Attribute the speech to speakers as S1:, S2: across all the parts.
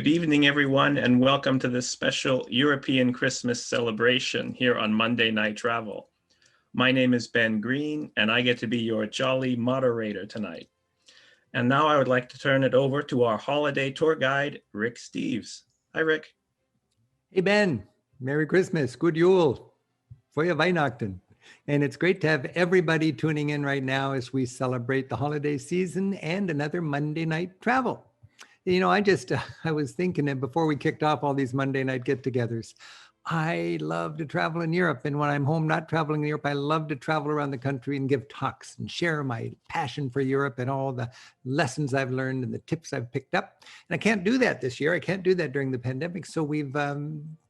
S1: Good evening, everyone, and welcome to this special European Christmas celebration here on Monday Night Travel. My name is Ben Green, and I get to be your jolly moderator tonight. And now I would like to turn it over to our holiday tour guide, Rick Steves. Hi, Rick.
S2: Hey, Ben. Merry Christmas. Good Yule. Frohe Weihnachten. And it's great to have everybody tuning in right now as we celebrate the holiday season and another Monday Night Travel. You know, I was thinking that before we kicked off all these Monday night get-togethers, I love to travel in Europe. And when I'm home not traveling in Europe, I love to travel around the country and give talks and share my passion for Europe and all the lessons I've learned and the tips I've picked up. And I can't do that this year. I can't do that during the pandemic. So we've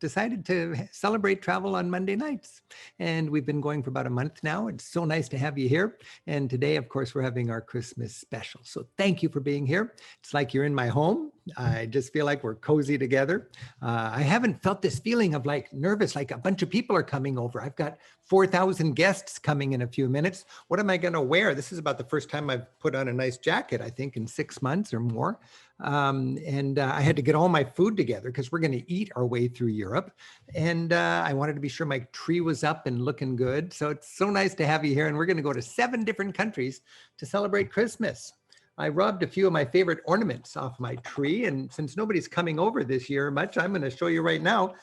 S2: decided to celebrate travel on Monday nights. And we've been going for about a month now. It's so nice to have you here. And today, of course, we're having our Christmas special. So thank you for being here. It's like you're in my home. I just feel like we're cozy together. I haven't felt this feeling of like nervous, like a bunch of people are coming over. I've got 4,000 guests coming in a few minutes. What am I going to wear? This is about the first time I've put on a nice jacket, I think, in 6 months or more. I had to get all my food together because we're going to eat our way through Europe. And I wanted to be sure my tree was up and looking good. So it's so nice to have you here. And we're going to go to 7 different countries to celebrate Christmas. I robbed a few of my favorite ornaments off my tree. And since nobody's coming over this year much, I'm going to show you right now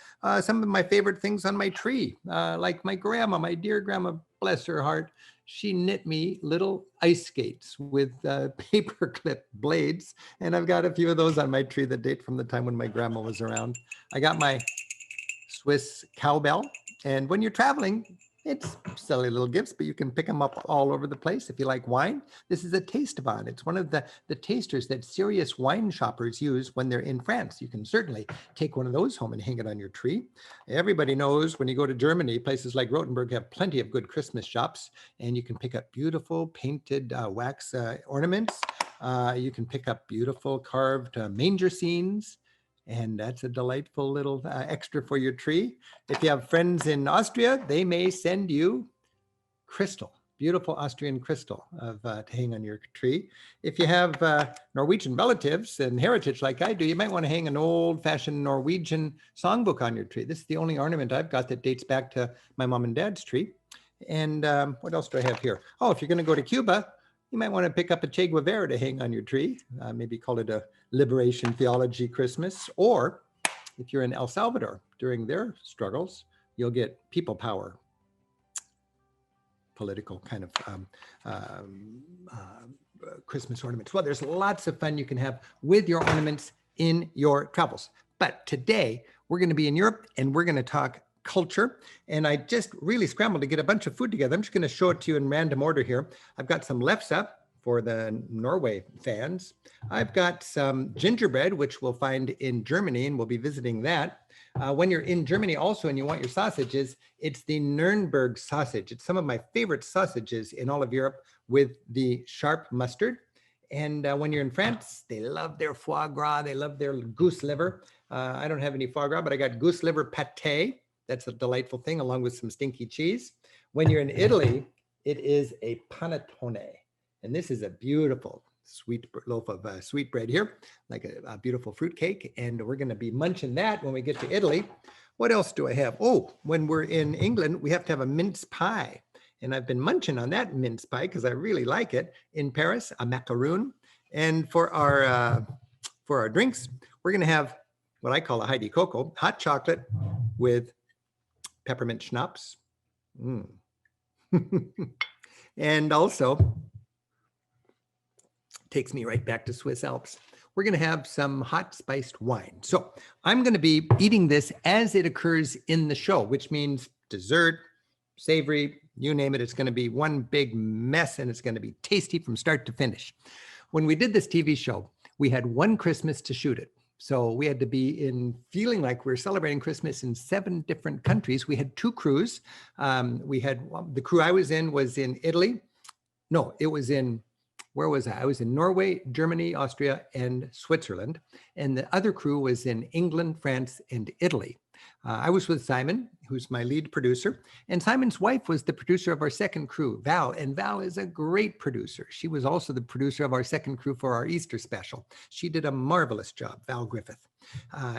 S2: some of my favorite things on my tree. Like my grandma, my dear grandma, bless her heart. She knit me little ice skates with paperclip blades. And I've got a few of those on my tree that date from the time when my grandma was around. I got my Swiss cowbell. And when you're traveling, it's silly little gifts, but you can pick them up all over the place. If you like wine, this is a taste bond. It's one of the tasters that serious wine shoppers use when they're in France. You can certainly take one of those home and hang it on your tree. Everybody knows when you go to Germany, places like Rothenburg have plenty of good Christmas shops, and you can pick up beautiful painted wax ornaments. You can pick up beautiful carved manger scenes. And that's a delightful little extra for your tree. If you have friends in Austria, they may send you crystal, beautiful Austrian crystal to hang on your tree. If you have Norwegian relatives and heritage like I do, you might want to hang an old-fashioned Norwegian songbook on your tree. This is the only ornament I've got that dates back to my mom and dad's tree. And what else do I have here? Oh, if you're going to go to Cuba, you might want to pick up a Che Guevara to hang on your tree, maybe call it a Liberation Theology Christmas. Or if you're in El Salvador during their struggles, you'll get people power, political kind of Christmas ornaments. Well, there's lots of fun you can have with your ornaments in your travels. But today we're going to be in Europe and we're going to talk culture. And I just really scrambled to get a bunch of food together. I'm just going to show it to you in random order here. I've got some lefse for the Norway fans. I've got some gingerbread, which we'll find in Germany, and we'll be visiting that. When you're in Germany also and you want your sausages, it's the Nuremberg sausage. It's some of my favorite sausages in all of Europe with the sharp mustard. And when you're in France, they love their foie gras. They love their goose liver. I don't have any foie gras, but I got goose liver pate. That's a delightful thing, along with some stinky cheese. When you're in Italy, it is a panettone. And this is a beautiful sweet loaf of sweet bread here, like a beautiful fruit cake. And we're going to be munching that when we get to Italy. What else do I have? Oh, when we're in England, we have to have a mince pie. And I've been munching on that mince pie because I really like it. In Paris, a macaroon. And for our drinks, we're going to have what I call a Heidi Cocoa, hot chocolate with peppermint schnapps. And also takes me right back to Swiss Alps. We're going to have some hot spiced wine. So I'm going to be eating this as it occurs in the show, which means dessert, savory, you name it. It's going to be one big mess and it's going to be tasty from start to finish. When we did this TV show, we had one Christmas to shoot it. So we had to be in feeling like we're celebrating Christmas in 7 different countries. We had 2 crews. The crew I was in Italy. No, it was in, where was I? I was in Norway, Germany, Austria, and Switzerland. And the other crew was in England, France, and Italy. I was with Simon, who's my lead producer. And Simon's wife was the producer of our second crew, Val. And Val is a great producer. She was also the producer of our second crew for our Easter special. She did a marvelous job, Val Griffith.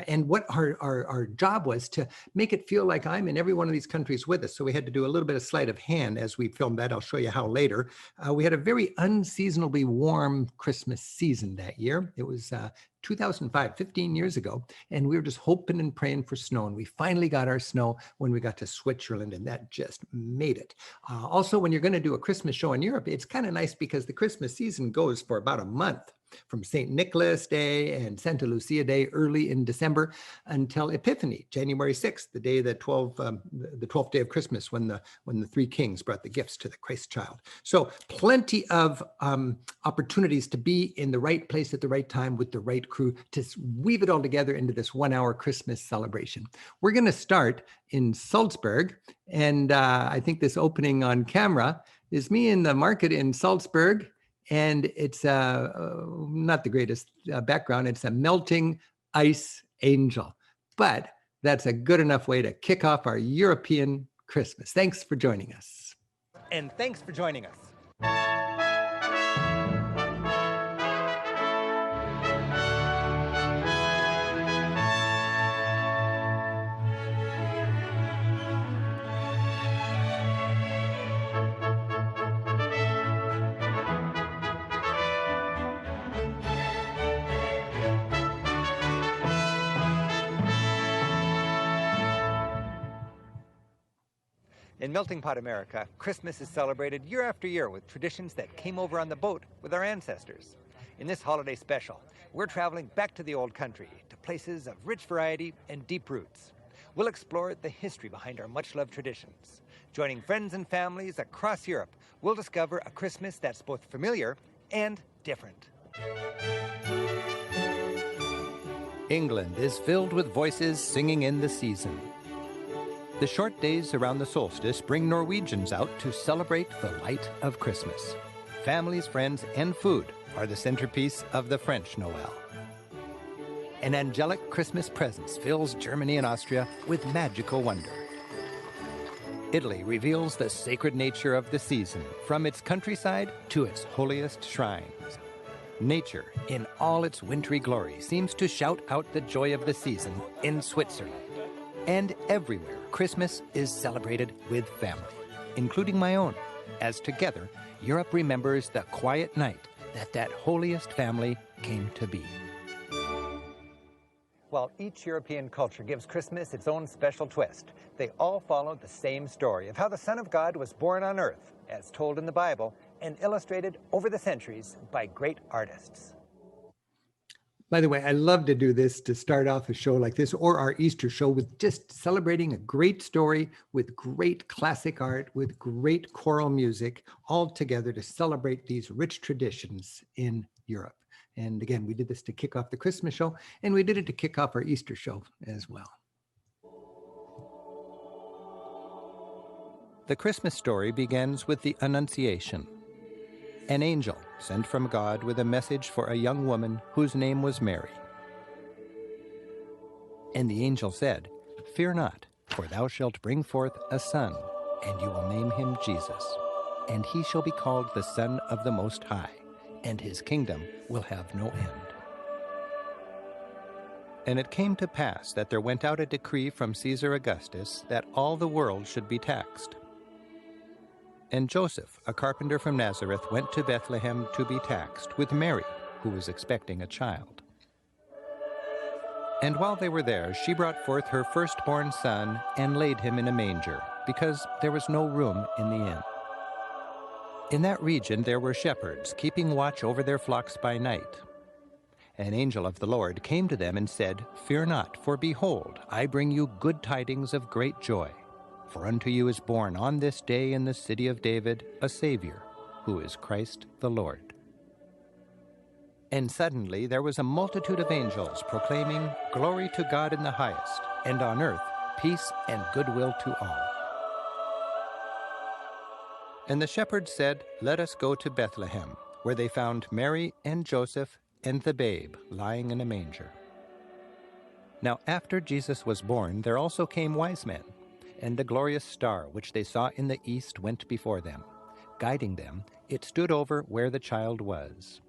S2: And what our job was to make it feel like I'm in every one of these countries with us. So we had to do a little bit of sleight of hand as we filmed that. I'll show you how later. We had a very unseasonably warm Christmas season that year. It was 2005, 15 years ago, and we were just hoping and praying for snow. And we finally got our snow when we got to Switzerland, and that just made it. Also, when you're going to do a Christmas show in Europe, it's kind of nice because the Christmas season goes for about a month, from St. Nicholas Day and Santa Lucia Day early in December until Epiphany, January 6th, the day the 12th day of Christmas, when the three kings brought the gifts to the Christ child. So plenty of opportunities to be in the right place at the right time with the right crew to weave it all together into this 1 hour Christmas celebration. We're going to start in Salzburg, and I think this opening on camera is me in the market in Salzburg. And it's not the greatest background. It's a melting ice angel. But that's a good enough way to kick off our European Christmas. Thanks for joining us.
S3: And thanks for joining us. In Melting Pot America, Christmas is celebrated year after year with traditions that came over on the boat with our ancestors. In this holiday special, we're traveling back to the old country, to places of rich variety and deep roots. We'll explore the history behind our much-loved traditions. Joining friends and families across Europe, we'll discover a Christmas that's both familiar and different.
S4: England is filled with voices singing in the season. The short days around the solstice bring Norwegians out to celebrate the light of Christmas. Families, friends, and food are the centerpiece of the French Noel. An angelic Christmas presence fills Germany and Austria with magical wonder. Italy reveals the sacred nature of the season, from its countryside to its holiest shrines. Nature, in all its wintry glory, seems to shout out the joy of the season in Switzerland. And everywhere, Christmas is celebrated with family, including my own, as together, Europe remembers the quiet night that holiest family came to be.
S3: While each European culture gives Christmas its own special twist, they all follow the same story of how the Son of God was born on earth, as told in the Bible and illustrated over the centuries by great artists.
S2: By the way, I love to do this to start off a show like this or our Easter show with just celebrating a great story with great classic art, with great choral music, all together to celebrate these rich traditions in Europe. And again, we did this to kick off the Christmas show, and we did it to kick off our Easter show as well.
S4: The Christmas story begins with the Annunciation. An angel sent from God with a message for a young woman whose name was Mary. And the angel said, "Fear not, for thou shalt bring forth a son, and you will name him Jesus. And he shall be called the Son of the Most High, and his kingdom will have no end." And it came to pass that there went out a decree from Caesar Augustus that all the world should be taxed. And Joseph, a carpenter from Nazareth, went to Bethlehem to be taxed with Mary, who was expecting a child. And while they were there, she brought forth her firstborn son and laid him in a manger, because there was no room in the inn. In that region there were shepherds keeping watch over their flocks by night. An angel of the Lord came to them and said, "Fear not, for behold, I bring you good tidings of great joy. For unto you is born on this day in the city of David a Savior, who is Christ the Lord." And suddenly there was a multitude of angels proclaiming, "Glory to God in the highest, and on earth peace and goodwill to all." And the shepherds said, "Let us go to Bethlehem," where they found Mary and Joseph and the babe lying in a manger. Now after Jesus was born, there also came wise men, and a glorious star which they saw in the east went before them. Guiding them, it stood over where the child was.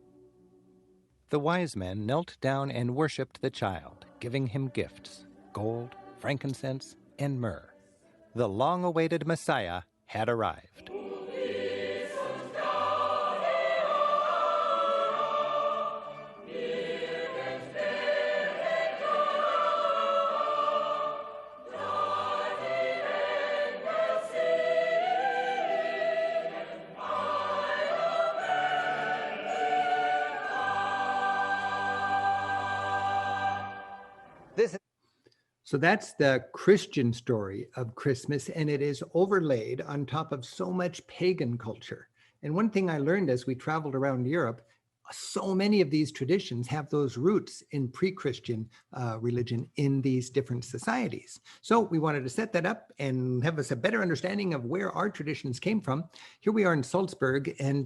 S4: The wise men knelt down and worshipped the child, giving him gifts, gold, frankincense, and myrrh. The long-awaited Messiah had arrived.
S2: So that's the Christian story of Christmas, and it is overlaid on top of so much pagan culture. And one thing I learned as we traveled around Europe, so many of these traditions have those roots in pre-Christian religion in these different societies. So we wanted to set that up and have us a better understanding of where our traditions came from. Here we are in Salzburg, and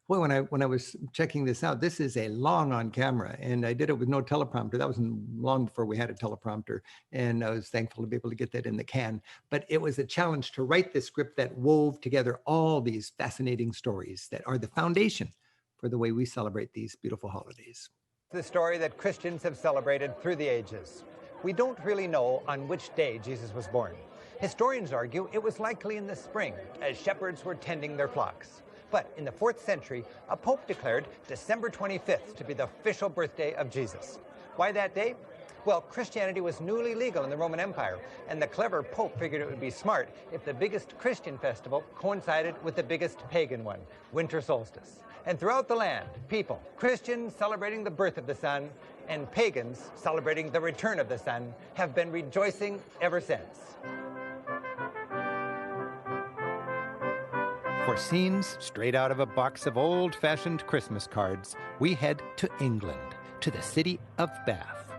S2: boy, when I was checking this out, this is a long on camera, and I did it with no teleprompter. That was long before we had a teleprompter, and I was thankful to be able to get that in the can. But it was a challenge to write this script that wove together all these fascinating stories that are the foundation for the way we celebrate these beautiful holidays.
S3: The story that Christians have celebrated through the ages. We don't really know on which day Jesus was born. Historians argue it was likely in the spring, as shepherds were tending their flocks. But in the 4th century, a pope declared December 25th to be the official birthday of Jesus. Why that day? Well, Christianity was newly legal in the Roman Empire, and the clever pope figured it would be smart if the biggest Christian festival coincided with the biggest pagan one, winter solstice. And throughout the land, people, Christians celebrating the birth of the sun, and pagans celebrating the return of the sun, have been rejoicing ever since.
S4: For scenes straight out of a box of old-fashioned Christmas cards, we head to England, to the city of Bath.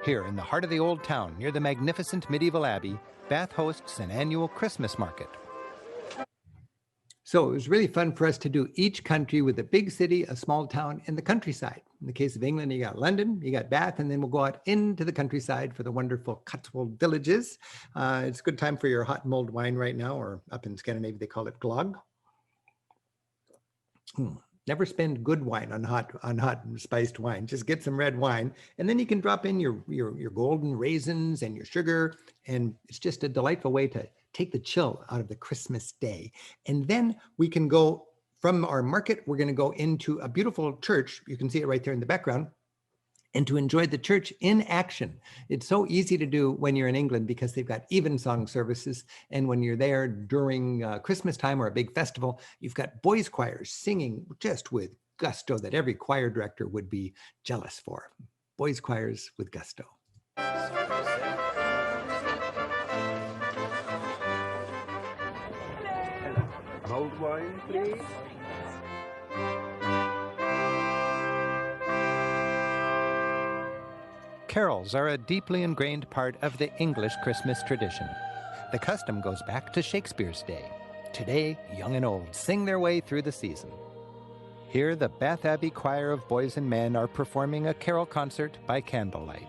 S4: Here in the heart of the old town, near the magnificent medieval abbey, Bath hosts an annual Christmas market.
S2: So it was really fun for us to do each country with a big city, a small town, and the countryside. In the case of England, you got London, you got Bath, and then we'll go out into the countryside for the wonderful Cotswold villages. It's a good time for your hot mulled wine right now, or up in Scandinavia, they call it glögg. Never spend good wine on hot and spiced wine. Just get some red wine, and then you can drop in your golden raisins and your sugar, and it's just a delightful way to take the chill out of the Christmas day. And then we can go from our market, we're going to go into a beautiful church. You can see it right there in the background, and to enjoy the church in action. It's so easy to do when you're in England because they've got evensong services. And when you're there during Christmas time or a big festival, you've got boys choirs singing just with gusto that every choir director would be jealous for. Boys choirs with gusto.
S5: Mulled wine, please.
S4: Carols are a deeply ingrained part of the English Christmas tradition. The custom goes back to Shakespeare's day. Today, young and old sing their way through the season. Here, the Bath Abbey Choir of Boys and Men are performing a carol concert by candlelight.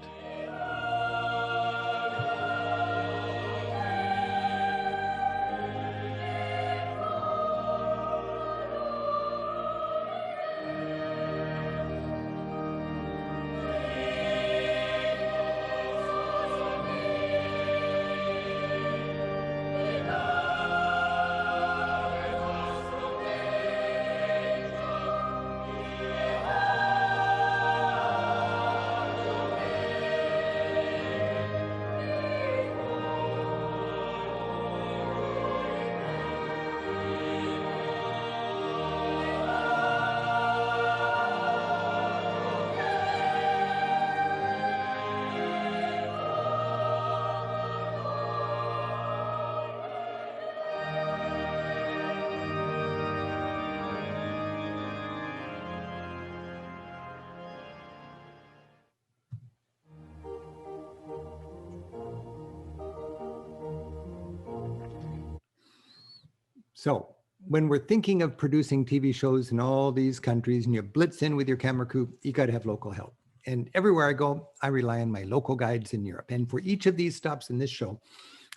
S2: So when we're thinking of producing TV shows in all these countries and you blitz in with your camera crew, you got to have local help. And everywhere I go, I rely on my local guides in Europe. And for each of these stops in this show,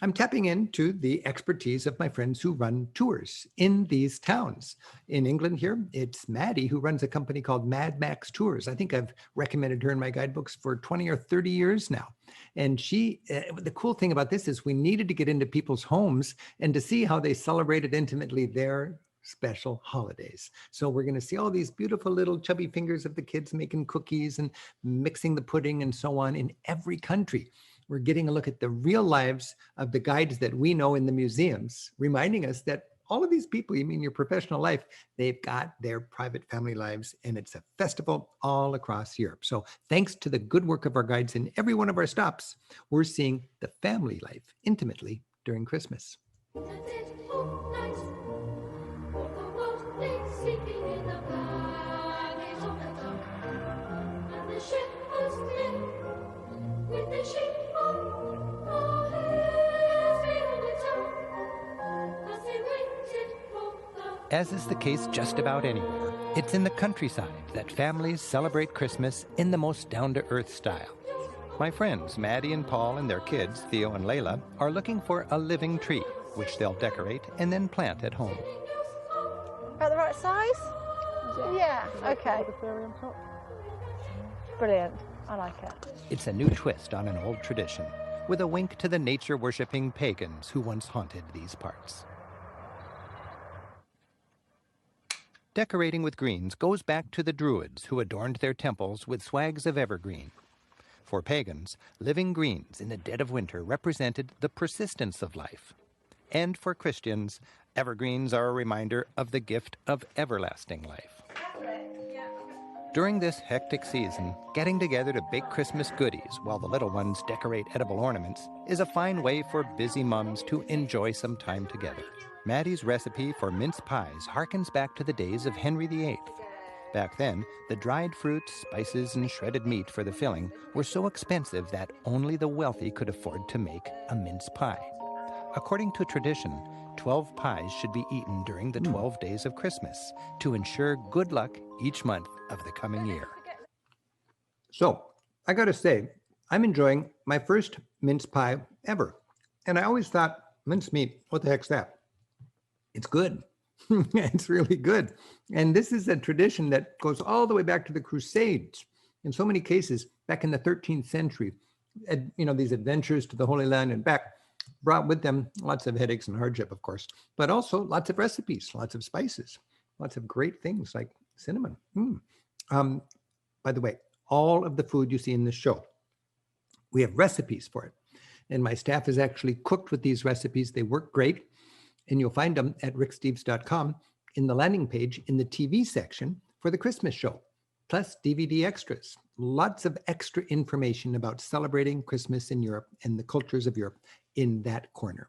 S2: I'm tapping into the expertise of my friends who run tours in these towns. In England here, it's Maddie who runs a company called Mad Max Tours. I think I've recommended her in my guidebooks for 20 or 30 years now. And the cool thing about this is we needed to get into people's homes and to see how they celebrated intimately their special holidays. So we're going to see all these beautiful little chubby fingers of the kids making cookies and mixing the pudding and so on in every country. We're getting a look at the real lives of the guides that we know in the museums, reminding us that all of these people, you mean your professional life, they've got their private family lives, and it's a festival all across Europe. So thanks to the good work of our guides in every one of our stops, we're seeing the family life intimately during Christmas.
S4: As is the case just about anywhere, it's in the countryside that families celebrate Christmas in the most down-to-earth style. My friends, Maddie and Paul, and their kids, Theo and Layla, are looking for a living tree, which they'll decorate and then plant at home.
S6: About the right size? Yeah, okay. Brilliant, I like it.
S4: It's a new twist on an old tradition, with a wink to the nature-worshipping pagans who once haunted these parts. Decorating with greens goes back to the Druids who adorned their temples with swags of evergreen. For pagans, living greens in the dead of winter represented the persistence of life. And for Christians, evergreens are a reminder of the gift of everlasting life. During this hectic season, getting together to bake Christmas goodies while the little ones decorate edible ornaments is a fine way for busy mums to enjoy some time together. Maddie's recipe for mince pies harkens back to the days of Henry VIII. Back then, the dried fruits, spices, and shredded meat for the filling were so expensive that only the wealthy could afford to make a mince pie. According to tradition, 12 pies should be eaten during the 12 days of Christmas to ensure good luck each month of the coming year.
S2: So I got to say, I'm enjoying my first mince pie ever. And I always thought, mincemeat, what the heck's that? It's good. It's really good. And this is a tradition that goes all the way back to the Crusades. In so many cases, back in the 13th century, these adventures to the Holy Land and back brought with them lots of headaches and hardship, of course, but also lots of recipes, lots of spices, lots of great things like cinnamon. By the way, all of the food you see in this show, we have recipes for it. And my staff has actually cooked with these recipes. They work great. And you'll find them at ricksteves.com in the landing page in the TV section for the Christmas show, plus DVD extras. Lots of extra information about celebrating Christmas in Europe and the cultures of Europe in that corner.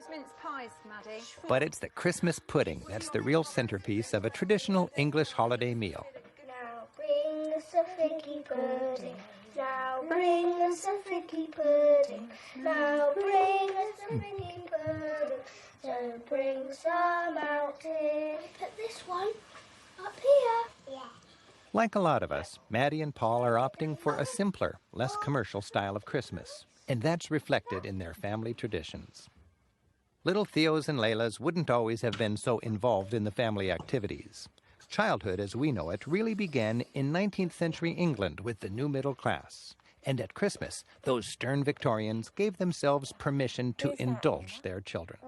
S6: Mince pies, Maddie.
S4: But it's the Christmas pudding that's the real centerpiece of a traditional English holiday meal.
S7: Now bring us a figgy pudding. Now bring us a figgy pudding. Now bring us a figgy pudding. So bring some out here. Put this one up here. Yeah.
S4: Like a lot of us, Maddie and Paul are opting for a simpler, less commercial style of Christmas, and that's reflected in their family traditions. Little Theo's and Layla's wouldn't always have been so involved in the family activities. Childhood, as we know it, really began in 19th century England with the new middle class. And at Christmas, those stern Victorians gave themselves permission to indulge their children.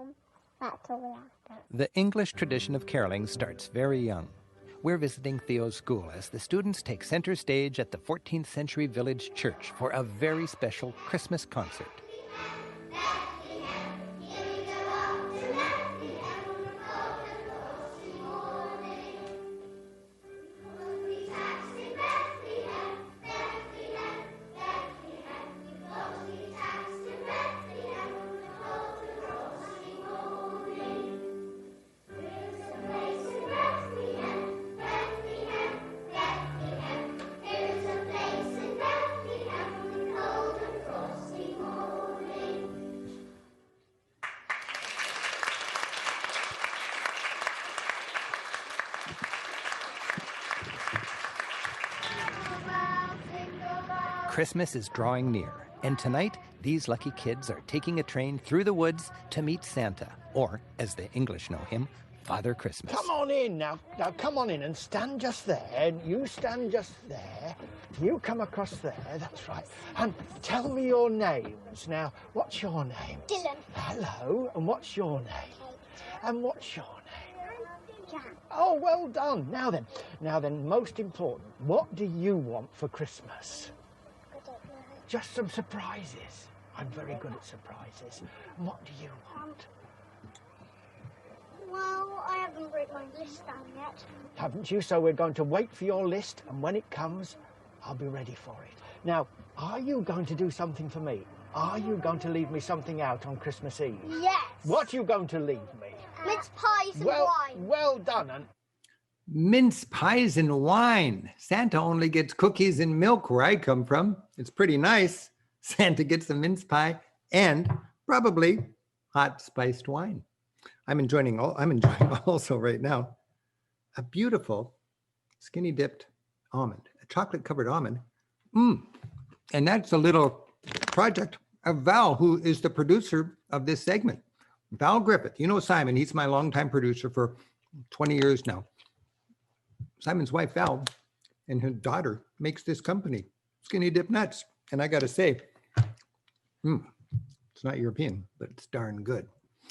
S4: The English tradition of caroling starts very young. We're visiting Theo's school as the students take center stage at the 14th century village church for a very special Christmas concert. Christmas is drawing near, and tonight, these lucky kids are taking a train through the woods to meet Santa, or, as the English know him, Father Christmas.
S8: Come on in now. Now come on in and stand just there. And you stand just there. You come across there. That's right. And tell me your names. Now, what's your name?
S7: Dylan.
S8: Hello. And what's your name?
S7: Kate.
S8: And what's your name?
S7: Jack.
S8: Oh, well done. Now then, most important, what do you want for Christmas?
S7: I don't know.
S8: Just some surprises. I'm very good at surprises. And what do you want?
S7: Well, I haven't written my list down yet.
S8: Haven't you? So we're going to wait for your list, and when it comes, I'll be ready for it. Now, are you going to do something for me? Are you going to leave me something out on Christmas Eve?
S7: Yes.
S8: What are you going to leave me?
S7: Mince pies and wine.
S8: Well done. And
S2: Mince pies and wine. Santa only gets cookies and milk where I come from. It's pretty nice. Santa gets a mince pie and probably hot spiced wine. I'm enjoying also right now a beautiful skinny dipped almond, a chocolate covered almond. And that's a little project of Val, who is the producer of this segment. Val Griffith, you know Simon, he's my longtime producer for 20 years now. Simon's wife, Val, and her daughter makes this company, Skinny Dip Nuts. And I got to say, it's not European, but it's darn good.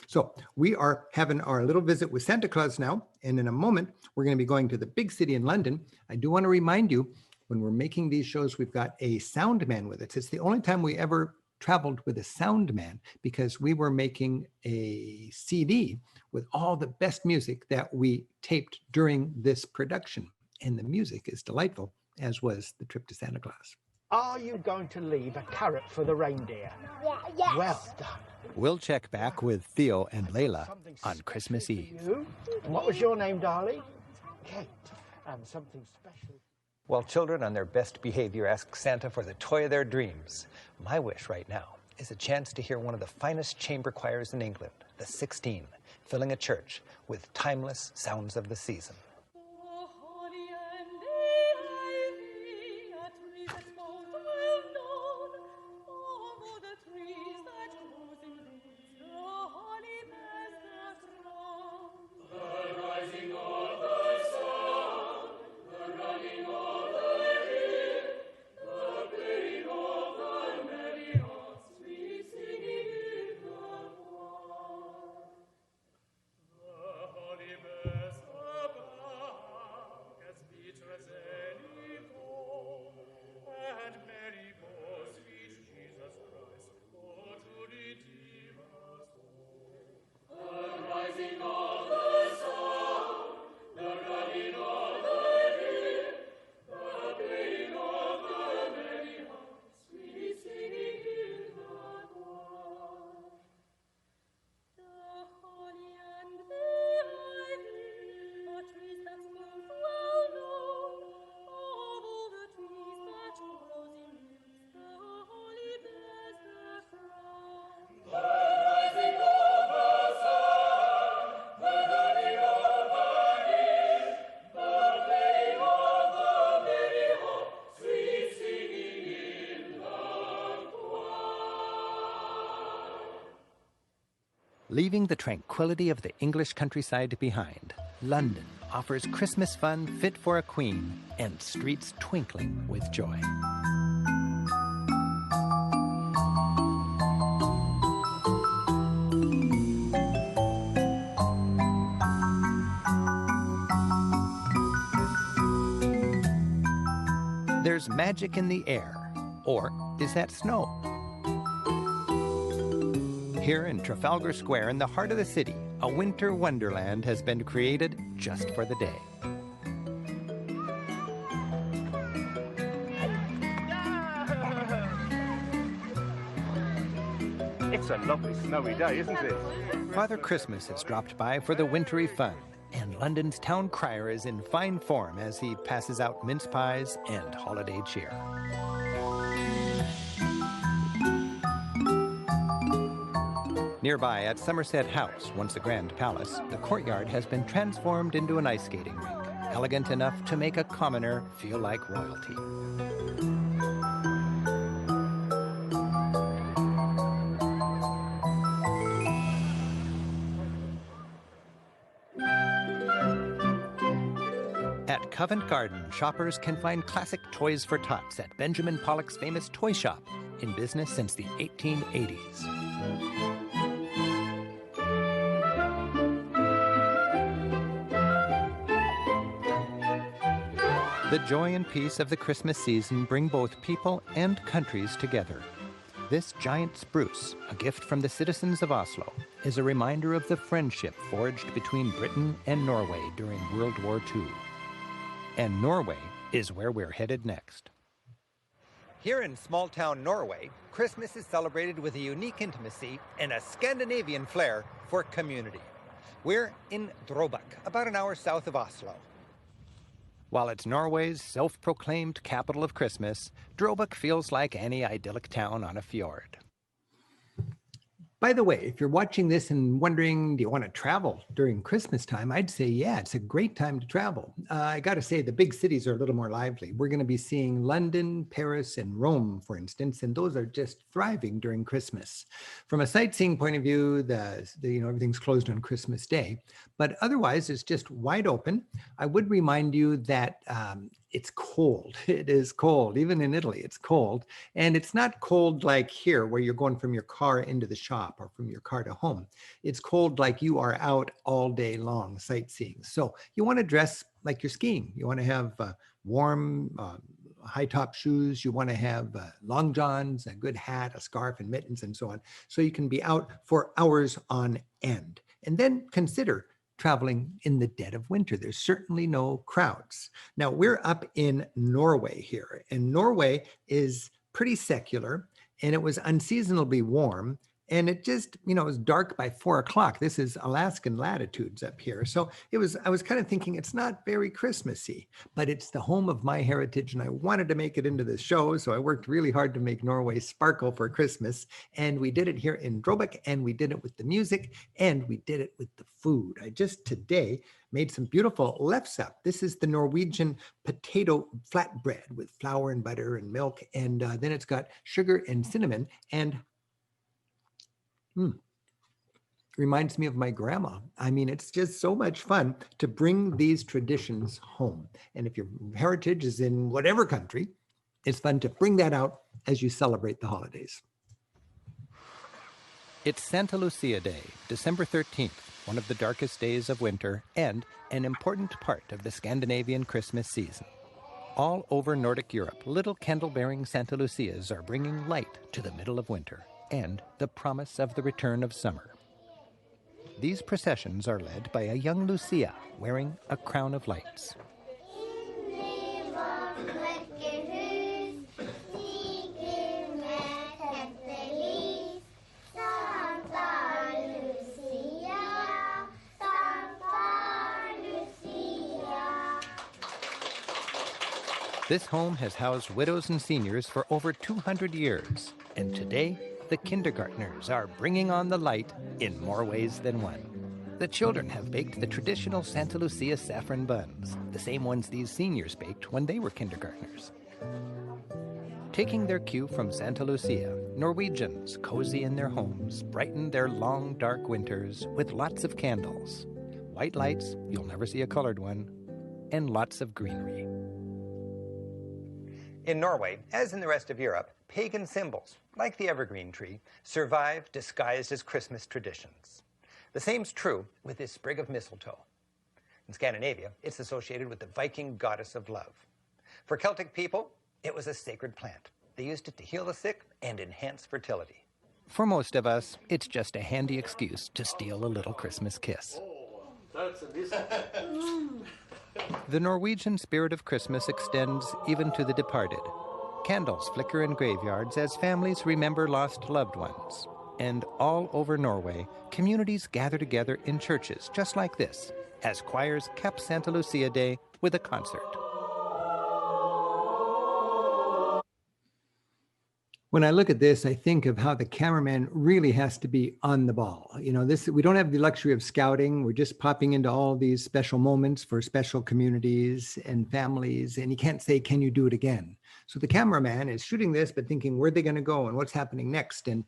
S2: So we are having our little visit with Santa Claus now. And in a moment, we're going to be going to the big city in London. I do want to remind you, when we're making these shows, we've got a sound man with us. It's the only time we ever traveled with a sound man, because we were making a CD with all the best music that we taped during this production. And the music is delightful, as was the trip to Santa Claus.
S8: are you going to leave a carrot for the reindeer?
S7: Yeah, yes.
S8: Well done.
S4: We'll check back with Theo and Layla
S8: Something
S4: on
S8: special
S4: Christmas
S8: for
S4: Eve.
S8: you. And what was your name, darling? Kate. And something special.
S3: While children on their best behavior ask Santa for the toy of their dreams, my wish right now is a chance to hear one of the finest chamber choirs in England, the 16, filling a church with timeless sounds of the season. Leaving the tranquility of the English countryside behind, London offers Christmas fun fit for a queen and streets twinkling with joy. There's magic in the air, or is that snow? Here in Trafalgar Square, in the heart of the city, a winter wonderland has been created just for the day.
S5: It's a lovely snowy day, isn't it?
S4: Father Christmas has dropped by for the wintry fun, and London's town crier is in fine form as he passes out mince pies and holiday cheer. Nearby at Somerset House, once a grand palace, the courtyard has been transformed into an ice skating rink, elegant enough to make a commoner feel like royalty. At Covent Garden, shoppers can find classic toys for tots at Benjamin Pollock's famous toy shop, in business since the 1880s. The joy and peace of the Christmas season bring both people and countries together. This giant spruce, a gift from the citizens of Oslo, is a reminder of the friendship forged between Britain and Norway during World War II. And Norway is where we're headed next.
S3: Here in small-town Norway, Christmas is celebrated with a unique intimacy and a Scandinavian flair for community. We're in Drøbak, about an hour south of Oslo.
S4: While it's Norway's self-proclaimed capital of Christmas, Drøbak feels like any idyllic town on a fjord.
S2: By the way, if you're watching this and wondering, do you want to travel during Christmas time? I'd say, yeah, it's a great time to travel. I got to say, the big cities are a little more lively. We're going to be seeing London, Paris, and Rome, for instance, and those are just thriving during Christmas. From a sightseeing point of view, everything's closed on Christmas Day, but otherwise, it's just wide open. I would remind you that it's cold. It is cold. Even in Italy, it's cold. And it's not cold like here, where you're going from your car into the shop or from your car to home. It's cold like you are out all day long sightseeing. So you want to dress like you're skiing. You want to have warm, high top shoes. You want to have long johns, a good hat, a scarf, and mittens, and so on. So you can be out for hours on end. And then consider traveling in the dead of winter. There's certainly no crowds. Now, we're up in Norway here, and Norway is pretty secular, and it was unseasonably warm, and it just, it was dark by 4 o'clock. This is Alaskan latitudes up here. So I was kind of thinking it's not very Christmassy, but it's the home of my heritage, and I wanted to make it into the show. So I worked really hard to make Norway sparkle for Christmas. And we did it here in Drøbak, and we did it with the music, and we did it with the food. I just today made some beautiful lefse. This is the Norwegian potato flatbread with flour and butter and milk. And then it's got sugar and cinnamon and reminds me of my grandma. I mean, it's just so much fun to bring these traditions home. And if your heritage is in whatever country, it's fun to bring that out as you celebrate the holidays.
S4: It's Santa Lucia Day, December 13th, one of the darkest days of winter and an important part of the Scandinavian Christmas season. All over Nordic Europe, little candle-bearing Santa Lucias are bringing light to the middle of winter and the promise of the return of summer. These processions are led by a young Lucia wearing a crown of lights. This home has housed widows and seniors for over 200 years, and today, the kindergartners are bringing on the light in more ways than one. The children have baked the traditional Santa Lucia saffron buns, the same ones these seniors baked when they were kindergartners. Taking their cue from Santa Lucia, Norwegians, cozy in their homes, brighten their long, dark winters with lots of candles, white lights, you'll never see a colored one, and lots of greenery.
S3: In Norway, as in the rest of Europe, pagan symbols, like the evergreen tree, survive disguised as Christmas traditions. The same's true with this sprig of mistletoe. In Scandinavia, it's associated with the Viking goddess of love. For Celtic people, it was a sacred plant. They used it to heal the sick and enhance fertility.
S4: For most of us, it's just a handy excuse to steal a little Christmas kiss. The Norwegian spirit of Christmas extends even to the departed. Candles flicker in graveyards as families remember lost loved ones. And all over Norway, communities gather together in churches just like this, as choirs cap Santa Lucia Day with a concert.
S2: When I look at this, I think of how the cameraman really has to be on the ball. We don't have the luxury of scouting. We're just popping into all these special moments for special communities and families. And you can't say, can you do it again? So the cameraman is shooting this, but thinking, where are they going to go and what's happening next? And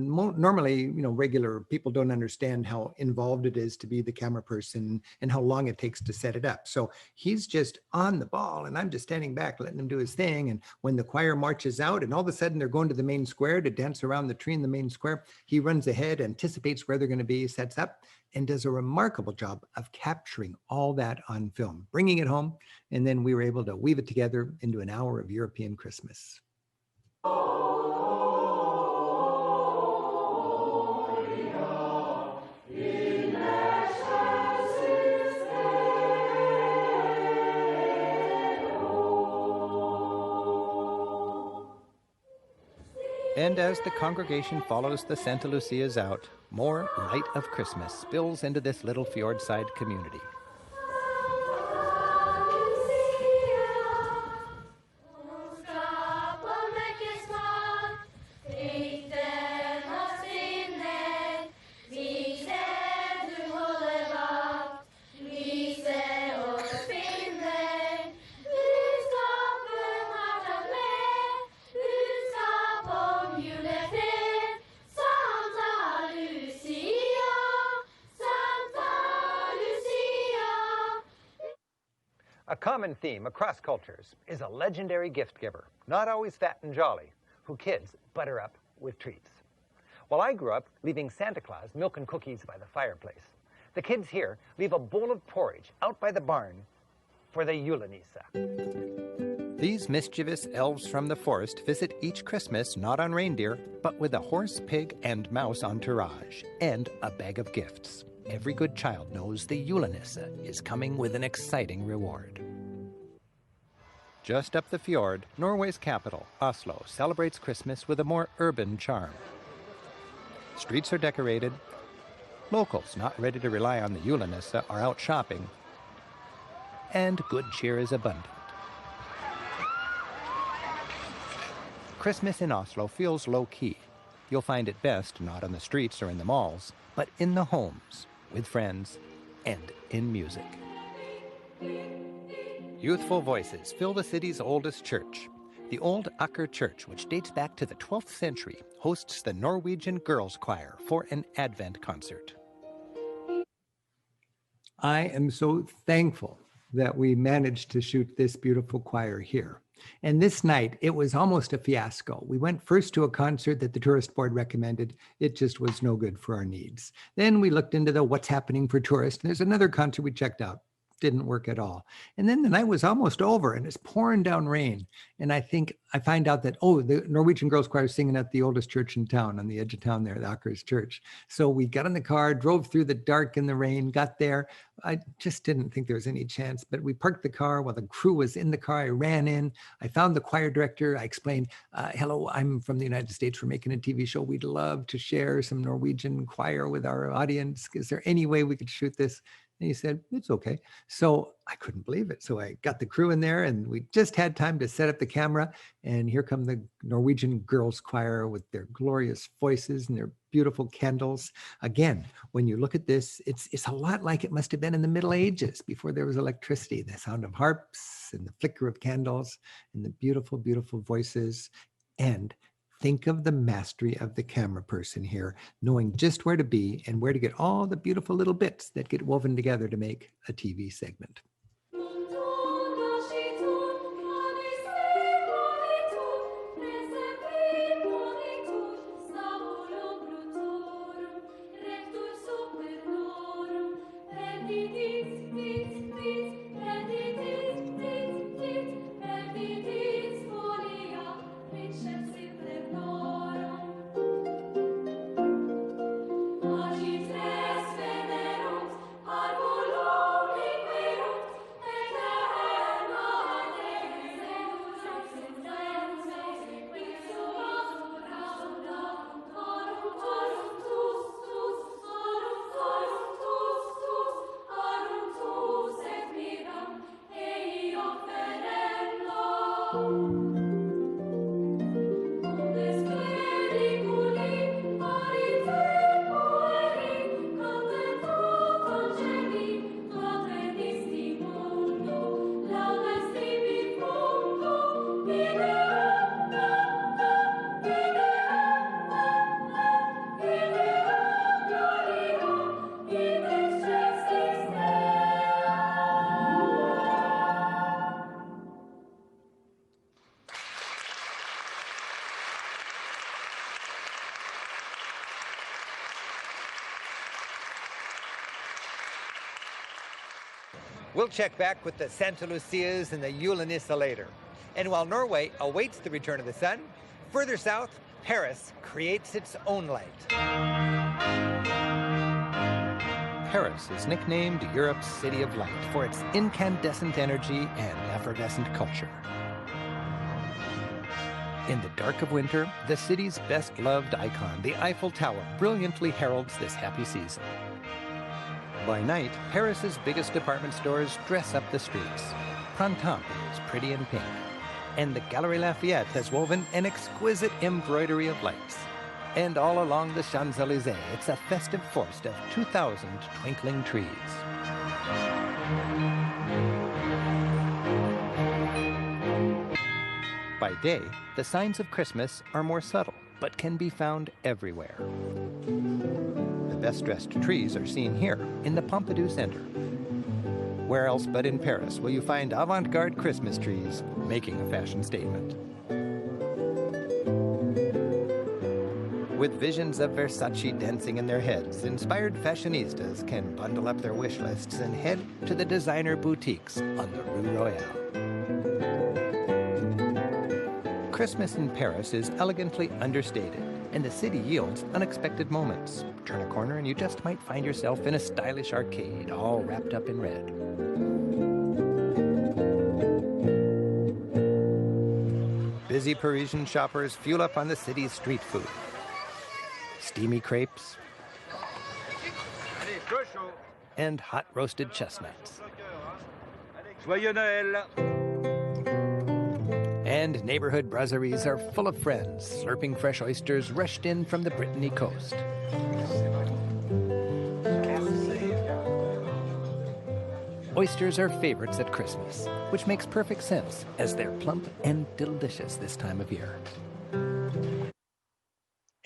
S2: normally, regular people don't understand how involved it is to be the camera person and how long it takes to set it up. So he's just on the ball and I'm just standing back, letting him do his thing. And when the choir marches out and all of a sudden they're going to the main square to dance around the tree in the main square, he runs ahead, anticipates where they're going to be, sets up, and does a remarkable job of capturing all that on film, bringing it home. And then we were able to weave it together into an hour of European Christmas.
S4: And as the congregation follows the Santa Lucias out, more light of Christmas spills into this little fjordside community.
S3: A common theme across cultures is a legendary gift giver, not always fat and jolly, who kids butter up with treats. While I grew up leaving Santa Claus milk and cookies by the fireplace, the kids here leave a bowl of porridge out by the barn for the Julenisse.
S4: These mischievous elves from the forest visit each Christmas not on reindeer, but with a horse, pig, and mouse entourage, and a bag of gifts. Every good child knows the Julenisse is coming with an exciting reward. Just up the fjord, Norway's capital, Oslo, celebrates Christmas with a more urban charm. Streets are decorated. Locals not ready to rely on the Julenisse are out shopping. And good cheer is abundant. Christmas in Oslo feels low-key. You'll find it best not on the streets or in the malls, but in the homes, with friends, and in music. Youthful voices fill the city's oldest church. The old Aker Church, which dates back to the 12th century, hosts the Norwegian Girls' Choir for an Advent concert.
S2: I am so thankful that we managed to shoot this beautiful choir here. And this night, it was almost a fiasco. We went first to a concert that the tourist board recommended. It just was no good for our needs. Then we looked into the what's happening for tourists. And there's another concert we checked out. Didn't work at all. And then the night was almost over and it's pouring down rain. And I find out that, the Norwegian Girls Choir is singing at the oldest church in town, on the edge of town there, the Aker's Church. So we got in the car, drove through the dark and the rain, got there. I just didn't think there was any chance, but we parked the car while the crew was in the car. I ran in, I found the choir director. I explained, hello, I'm from the United States. We're making a TV show. We'd love to share some Norwegian choir with our audience. Is there any way we could shoot this? And he said, it's okay. So I couldn't believe it. So I got the crew in there and we just had time to set up the camera. And here come the Norwegian Girls Choir with their glorious voices and their beautiful candles. Again, when you look at this, it's a lot like it must have been in the Middle Ages before there was electricity, the sound of harps and the flicker of candles and the beautiful, beautiful voices. And think of the mastery of the camera person here, knowing just where to be and where to get all the beautiful little bits that get woven together to make a TV segment.
S3: We'll check back with the Santa Lucias and the Yulenissa later. And while Norway awaits the return of the sun, further south, Paris creates its own light.
S4: Paris is nicknamed Europe's City of Light for its incandescent energy and effervescent culture. In the dark of winter, the city's best-loved icon, the Eiffel Tower, brilliantly heralds this happy season. By night, Paris's biggest department stores dress up the streets. Printemps is pretty in pink, and the Galerie Lafayette has woven an exquisite embroidery of lights. And all along the Champs-Élysées, it's a festive forest of 2,000 twinkling trees. By day, the signs of Christmas are more subtle, but can be found everywhere. The best-dressed trees are seen here in the Pompidou Center. Where else but in Paris will you find avant-garde Christmas trees making a fashion statement? With visions of Versace dancing in their heads, inspired fashionistas can bundle up their wish lists and head to the designer boutiques on the Rue Royale. Christmas in Paris is elegantly understated, and the city yields unexpected moments. Turn a corner and you just might find yourself in a stylish arcade, all wrapped up in red. Busy Parisian shoppers fuel up on the city's street food. Steamy crepes and hot roasted chestnuts.
S5: Joyeux Noël!
S4: And neighborhood brasseries are full of friends, slurping fresh oysters rushed in from the Brittany coast. Oysters are favorites at Christmas, which makes perfect sense as they're plump and delicious this time of year.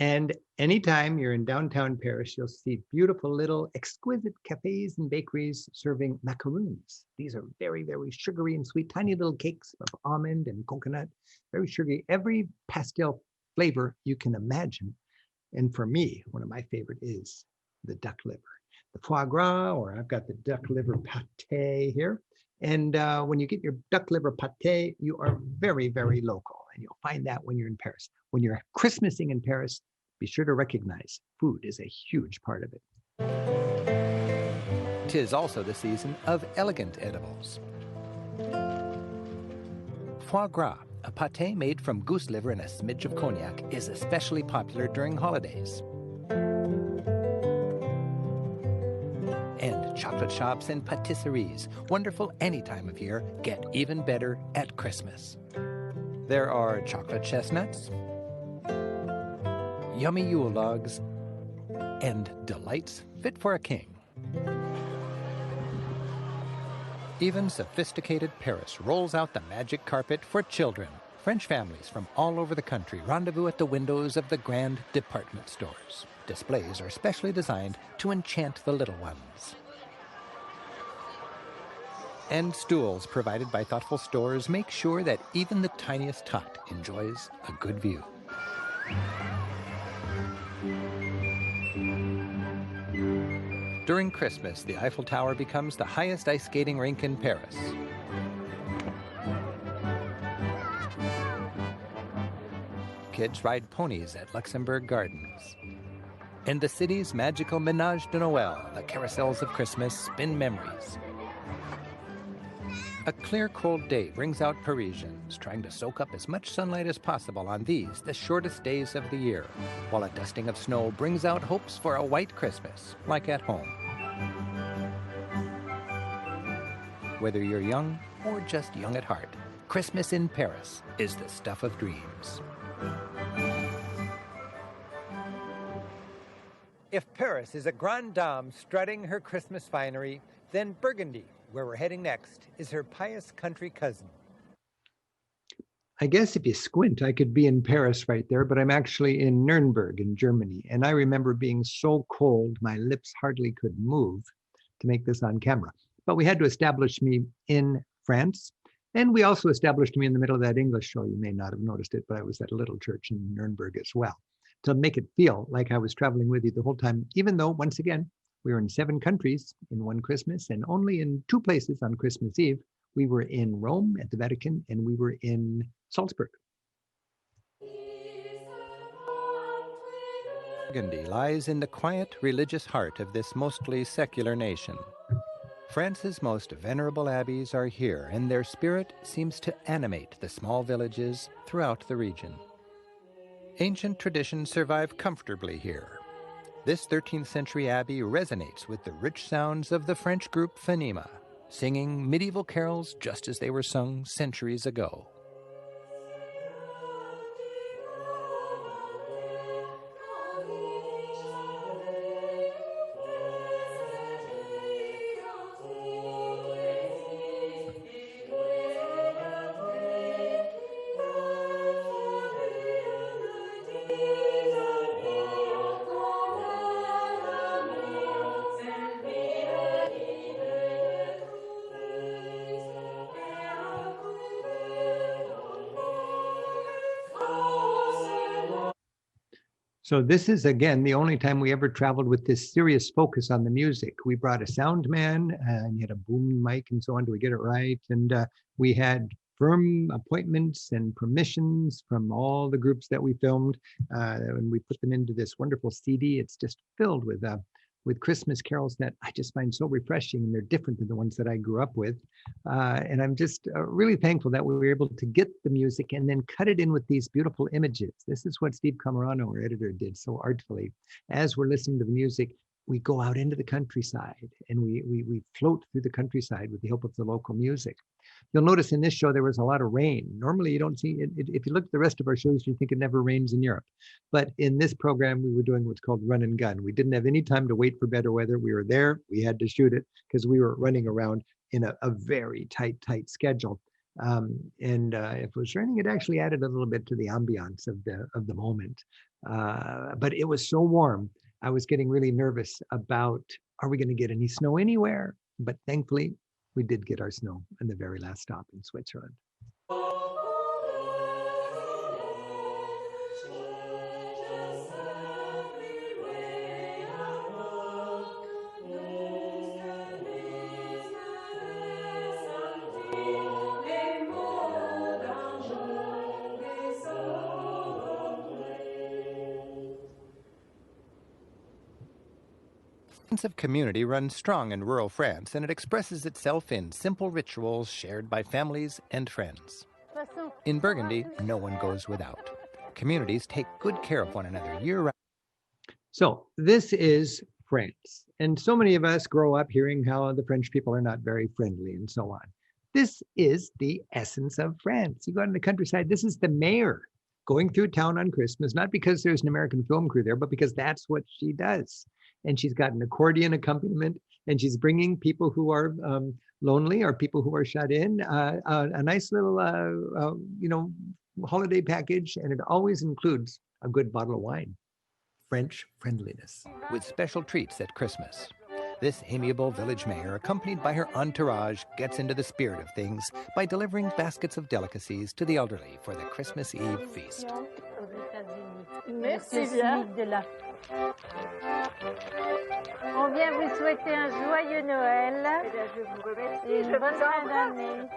S2: And anytime you're in downtown Paris, you'll see beautiful little exquisite cafes and bakeries serving macaroons. These are very, very sugary and sweet, tiny little cakes of almond and coconut, very sugary, every pastel flavor you can imagine. And for me, one of my favorite is the duck liver, the foie gras, or I've got the duck liver pate here. And when you get your duck liver pate, you are very, very local. And you'll find that when you're in Paris. When you're Christmasing in Paris, be sure to recognize food is a huge part of it.
S4: 'Tis also the season of elegant edibles. Foie gras, a pâté made from goose liver and a smidge of cognac, is especially popular during holidays. And chocolate shops and patisseries, wonderful any time of year, get even better at Christmas. There are chocolate chestnuts, yummy Yule logs, and delights fit for a king. Even sophisticated Paris rolls out the magic carpet for children. French families from all over the country rendezvous at the windows of the grand department stores. Displays are specially designed to enchant the little ones. And stools provided by thoughtful stores make sure that even the tiniest tot enjoys a good view. During Christmas, the Eiffel Tower becomes the highest ice skating rink in Paris. Kids ride ponies at Luxembourg Gardens. And the city's magical Ménage de Noël, the carousels of Christmas, spin memories. A clear, cold day brings out Parisians trying to soak up as much sunlight as possible on these, the shortest days of the year, while a dusting of snow brings out hopes for a white Christmas, like at home. Whether you're young or just young at heart, Christmas in Paris is the stuff of dreams.
S3: If Paris is a grande dame strutting her Christmas finery, then Burgundy, where we're heading next, is her pious country cousin.
S2: I guess if you squint, I could be in Paris right there, but I'm actually in Nuremberg in Germany. And I remember being so cold, my lips hardly could move to make this on camera. But we had to establish me in France. And we also established me in the middle of that English show. You may not have noticed it, but I was at a little church in Nuremberg as well, to make it feel like I was traveling with you the whole time, even though, once again, We were in 7 countries in one Christmas, and only in 2 places on Christmas Eve. We were in Rome at the Vatican, and we were in Salzburg.
S4: Burgundy lies in the quiet religious heart of this mostly secular nation. France's most venerable abbeys are here, and their spirit seems to animate the small villages throughout the region. Ancient traditions survive comfortably here. This 13th century abbey resonates with the rich sounds of the French group Fanima, singing medieval carols just as they were sung centuries ago.
S2: So this is, again, the only time we ever traveled with this serious focus on the music. We brought a sound man, and you had a boom mic and so on to get it right. And we had firm appointments and permissions from all the groups that we filmed. And we put them into this wonderful CD. It's just filled with Christmas carols that I just find so refreshing, and they're different than the ones that I grew up with. And I'm just really thankful that we were able to get the music and then cut it in with these beautiful images. This is what Steve Camarano, our editor, did so artfully. As we're listening to the music, we go out into the countryside, and we float through the countryside with the help of the local music. You'll notice in this show there was a lot of rain. Normally you don't see it. If you look at the rest of our shows, you think it never rains in Europe. But in this program, we were doing what's called run and gun. We didn't have any time to wait for better weather. We were there. We had to shoot it because we were running around in a very tight schedule. And if it was raining, it actually added a little bit to the ambiance of the moment. But it was so warm, I was getting really nervous about, are we going to get any snow anywhere? But thankfully, we did get our snow in the very last stop in Switzerland.
S4: The sense of community runs strong in rural France, and it expresses itself in simple rituals shared by families and friends. In Burgundy, no one goes without. Communities take good care of one another year-round.
S2: So this is France. And so many of us grow up hearing how the French people are not very friendly and so on. This is the essence of France. You go out in the countryside, this is the mayor going through town on Christmas, not because there's an American film crew there, but because that's what she does. And she's got an accordion accompaniment, and she's bringing people who are lonely or people who are shut in a nice little, holiday package, and it always includes a good bottle of wine. French friendliness.
S4: With special treats at Christmas. This amiable village mayor, accompanied by her entourage, gets into the spirit of things by delivering baskets of delicacies to the elderly for the Christmas Eve feast.
S6: Merci bien. On vient vous souhaiter un joyeux Noël et une bonne fin d'année.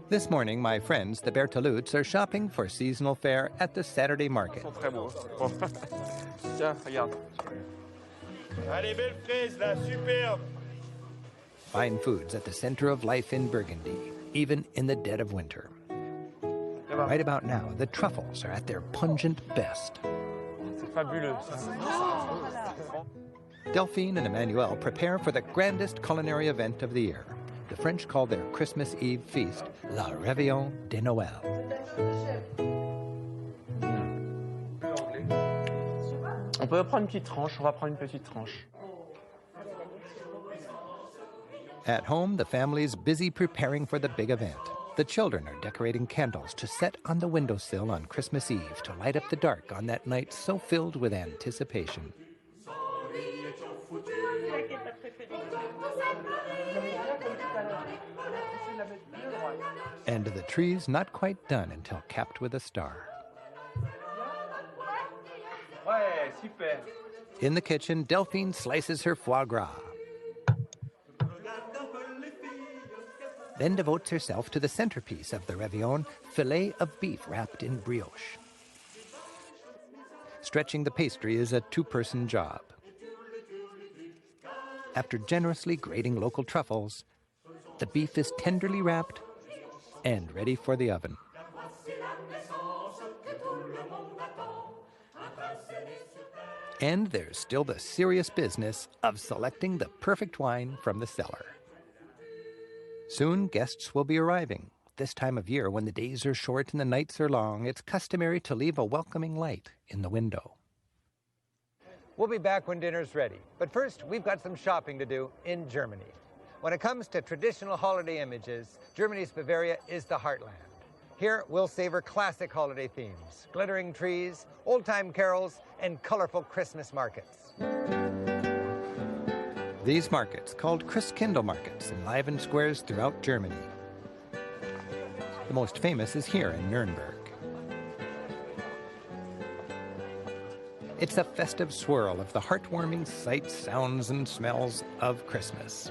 S4: This morning, my friends, the Bertolutes, are shopping for seasonal fare at the Saturday market.
S5: Allez, belle fraise là, superbe.
S4: Fine foods at the center of life in Burgundy, even in the dead of winter. Right about now, the truffles are at their pungent best.
S5: C'est fabuleux.
S4: Delphine and Emmanuel prepare for the grandest culinary event of the year. The French call their Christmas Eve feast La Réveillon de Noël.
S9: On peut prendre une petite tranche, on va prendre une petite tranche.
S4: At home, the family's busy preparing for the big event. The children are decorating candles to set on the windowsill on Christmas Eve to light up the dark on that night so filled with anticipation. And the tree's not quite done until capped with a star.
S9: Ouais, super.
S4: In the kitchen, Delphine slices her foie gras, then devotes herself to the centerpiece of the réveillon, filet of beef wrapped in brioche. Stretching the pastry is a two-person job. After generously grating local truffles, the beef is tenderly wrapped and ready for the oven. And there's still the serious business of selecting the perfect wine from the cellar. Soon, guests will be arriving. This time of year, when the days are short and the nights are long, it's customary to leave a welcoming light in the window.
S3: We'll be back when dinner's ready. But first, we've got some shopping to do in Germany. When it comes to traditional holiday images, Germany's Bavaria is the heartland. Here, we'll savor classic holiday themes, glittering trees, old-time carols, and colorful Christmas markets.
S4: These markets, called Christkindl markets, enliven squares throughout Germany. The most famous is here in Nuremberg. It's a festive swirl of the heartwarming sights, sounds, and smells of Christmas.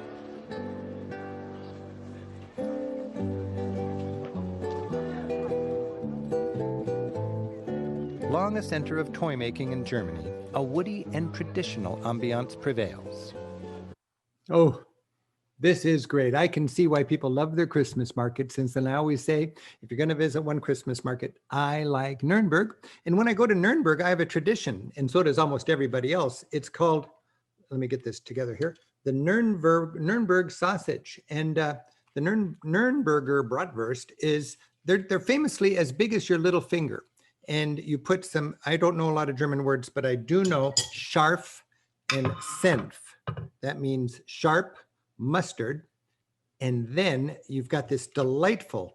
S4: Long a center of toy making in Germany, a woody and traditional ambiance prevails.
S2: Oh, this is great. I can see why people love their Christmas market, since I always say, if you're going to visit one Christmas market, I like Nuremberg. And when I go to Nuremberg, I have a tradition, and so does almost everybody else. It's called, let me get this together here, the Nuremberg sausage. And the Nürnberger bratwurst is, they're famously as big as your little finger. And you put some, I don't know a lot of German words, but I do know scharf and senf. That means sharp, mustard, and then you've got this delightful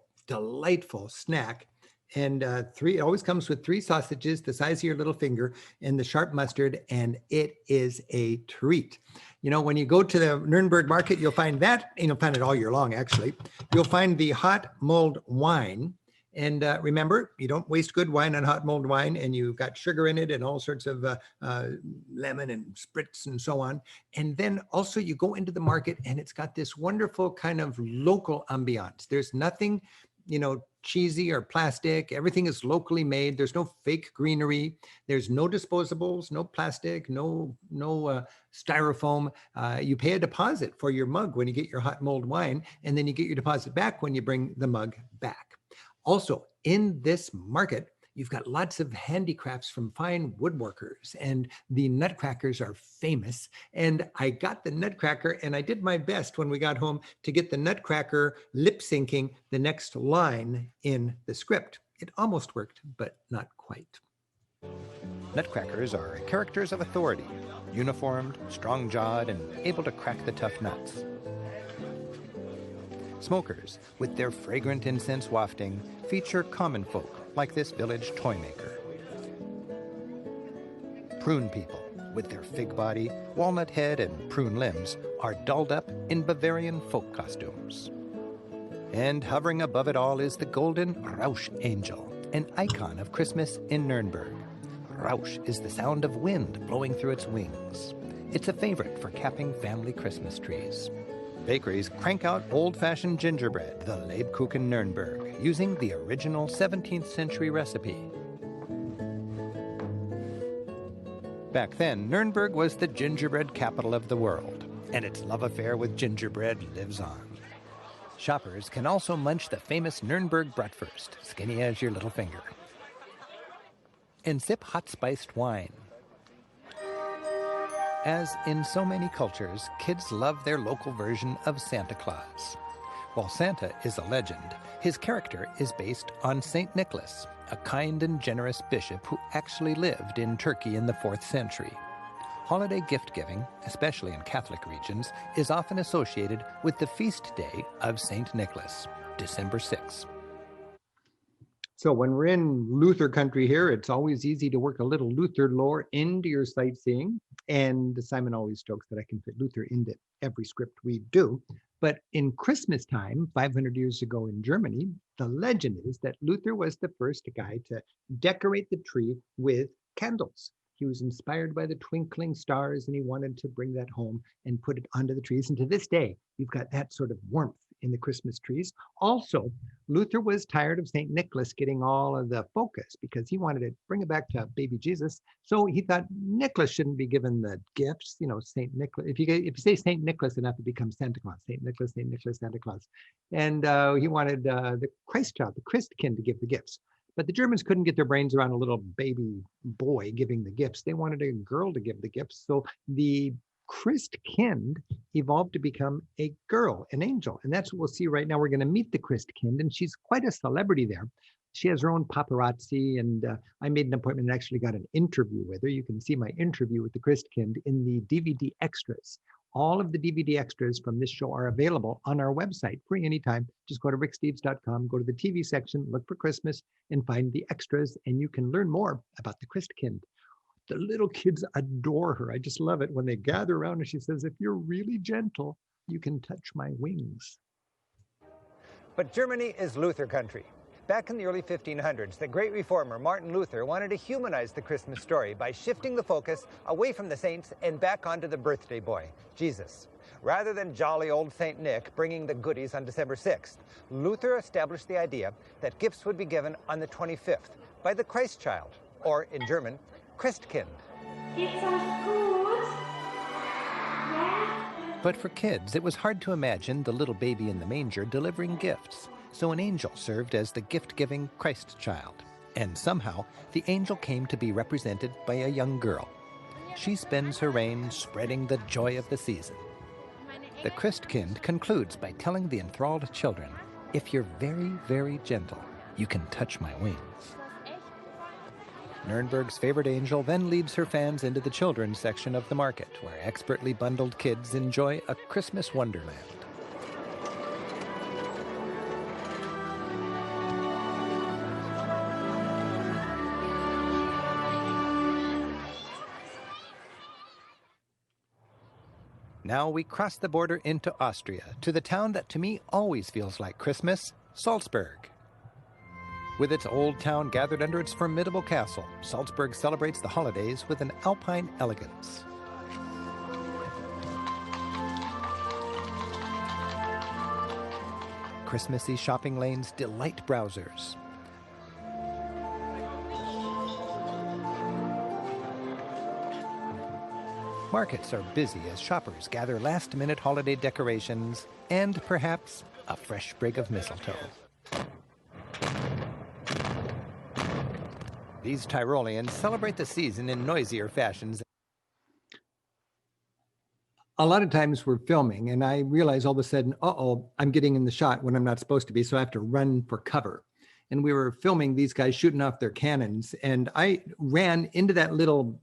S2: snack. And it always comes with 3 sausages the size of your little finger and the sharp mustard, and it is a treat. You know, when you go to the Nuremberg market, you'll find that, and you'll find it all year long, actually. You'll find the hot mulled wine. And remember, you don't waste good wine on hot mulled wine, and you've got sugar in it and all sorts of lemon and spritz and so on. And then also you go into the market and it's got this wonderful kind of local ambiance. There's nothing, you know, cheesy or plastic. Everything is locally made. There's no fake greenery. There's no disposables, no plastic, no styrofoam. You pay a deposit for your mug when you get your hot mulled wine, and then you get your deposit back when you bring the mug back. Also, in this market, you've got lots of handicrafts from fine woodworkers, and the nutcrackers are famous. And I got the nutcracker, and I did my best when we got home to get the nutcracker lip syncing the next line in the script. It almost worked, but not quite.
S4: Nutcrackers are characters of authority, uniformed, strong-jawed, and able to crack the tough nuts. Smokers, with their fragrant incense wafting, feature common folk like this village toy maker. Prune people, with their fig body, walnut head, and prune limbs, are dolled up in Bavarian folk costumes. And hovering above it all is the golden Rausch angel, an icon of Christmas in Nuremberg. Rausch is the sound of wind blowing through its wings. It's a favorite for capping family Christmas trees. Bakeries crank out old-fashioned gingerbread, the Lebkuchen Nürnberg, using the original 17th century recipe. Back then, Nuremberg was the gingerbread capital of the world, and its love affair with gingerbread lives on. Shoppers can also munch the famous Nuremberg bratwurst, skinny as your little finger, and sip hot-spiced wine. As in so many cultures, kids love their local version of Santa Claus. While Santa is a legend, his character is based on Saint Nicholas, a kind and generous bishop who actually lived in Turkey in the 4th century. Holiday gift-giving, especially in Catholic regions, is often associated with the feast day of Saint Nicholas, December 6th.
S2: So when we're in Luther country here, it's always easy to work a little Luther lore into your sightseeing. And Simon always jokes that I can fit Luther into every script we do. But in Christmas time, 500 years ago in Germany, the legend is that Luther was the first guy to decorate the tree with candles. He was inspired by the twinkling stars and he wanted to bring that home and put it under the trees. And to this day, you've got that sort of warmth in the Christmas trees. Also, Luther was tired of St. Nicholas getting all of the focus because he wanted to bring it back to baby Jesus. So he thought Nicholas shouldn't be given the gifts. You know, St. Nicholas, if you say St. Nicholas enough, it becomes Santa Claus. St. Nicholas, Santa Claus. And he wanted the Christ child, the Christkind, to give the gifts. But the Germans couldn't get their brains around a little baby boy giving the gifts. They wanted a girl to give the gifts. So the Christkind evolved to become a girl, an angel. And that's what we'll see right now. We're going to meet the Christkind, and she's quite a celebrity there. She has her own paparazzi, and I made an appointment and actually got an interview with her. You can see my interview with the Christkind in the DVD extras. All of the DVD extras from this show are available on our website free anytime. Just go to ricksteves.com, go to the TV section, look for Christmas, and find the extras, and you can learn more about the Christkind. The little kids adore her. I just love it when they gather around and she says, if you're really gentle, you can touch my wings.
S3: But Germany is Luther country. Back in the early 1500s, the great reformer Martin Luther wanted to humanize the Christmas story by shifting the focus away from the saints and back onto the birthday boy, Jesus. Rather than jolly old St. Nick bringing the goodies on December 6th, Luther established the idea that gifts would be given on the 25th by the Christ child, or in German, Christkind.
S4: But for kids, it was hard to imagine the little baby in the manger delivering gifts. So an angel served as the gift-giving Christ child. And somehow, the angel came to be represented by a young girl. She spends her reign spreading the joy of the season. The Christkind concludes by telling the enthralled children, if you're very, very gentle, you can touch my wings. Nuremberg's favorite angel then leads her fans into the children's section of the market, where expertly bundled kids enjoy a Christmas wonderland. Now we cross the border into Austria, to the town that to me always feels like Christmas, Salzburg. With its old town gathered under its formidable castle, Salzburg celebrates the holidays with an alpine elegance. Christmassy shopping lanes delight browsers. Markets are busy as shoppers gather last-minute holiday decorations and perhaps a fresh sprig of mistletoe. These Tyroleans celebrate the season in noisier fashions.
S2: A lot of times we're filming and I realize all of a sudden, I'm getting in the shot when I'm not supposed to be, so I have to run for cover. And we were filming these guys shooting off their cannons, and I ran into that little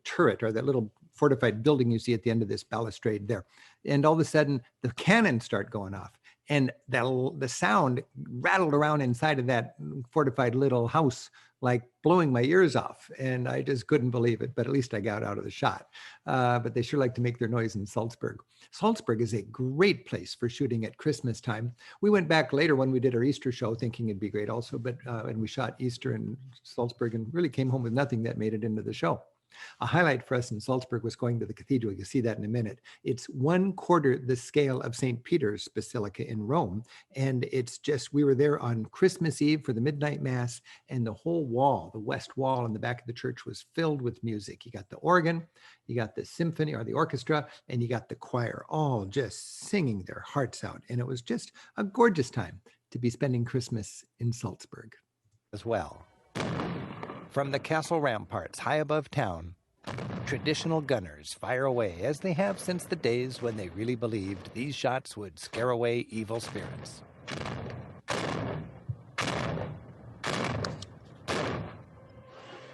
S2: turret, or that little fortified building you see at the end of this balustrade there. And all of a sudden the cannons start going off, and the sound rattled around inside of that fortified little house, like blowing my ears off. And I just couldn't believe it, but at least I got out of the shot. But they sure like to make their noise in Salzburg. Salzburg is a great place for shooting at Christmas time. We went back later when we did our Easter show thinking it'd be great also, but and we shot Easter in Salzburg and really came home with nothing that made it into the show. A highlight for us in Salzburg was going to the cathedral. You'll see that in a minute. It's 1/4 the scale of St. Peter's Basilica in Rome. And it's just, we were there on Christmas Eve for the midnight mass, and the whole wall, the west wall in the back of the church, was filled with music. You got the organ, you got the symphony or the orchestra, and you got the choir, all just singing their hearts out. And it was just a gorgeous time to be spending Christmas in Salzburg.
S4: As well. From the castle ramparts high above town, traditional gunners fire away, as they have since the days when they really believed these shots would scare away evil spirits.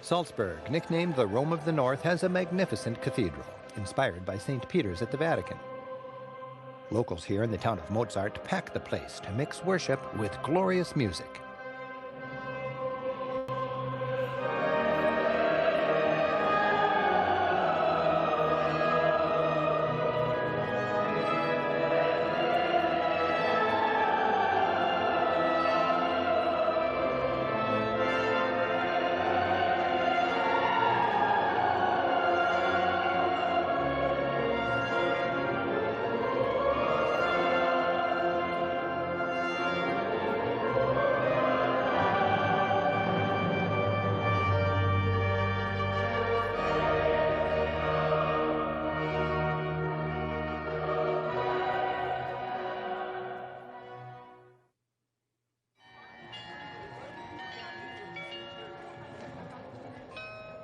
S4: Salzburg, nicknamed the Rome of the North, has a magnificent cathedral, inspired by St. Peter's at the Vatican. Locals here in the town of Mozart pack the place to mix worship with glorious music.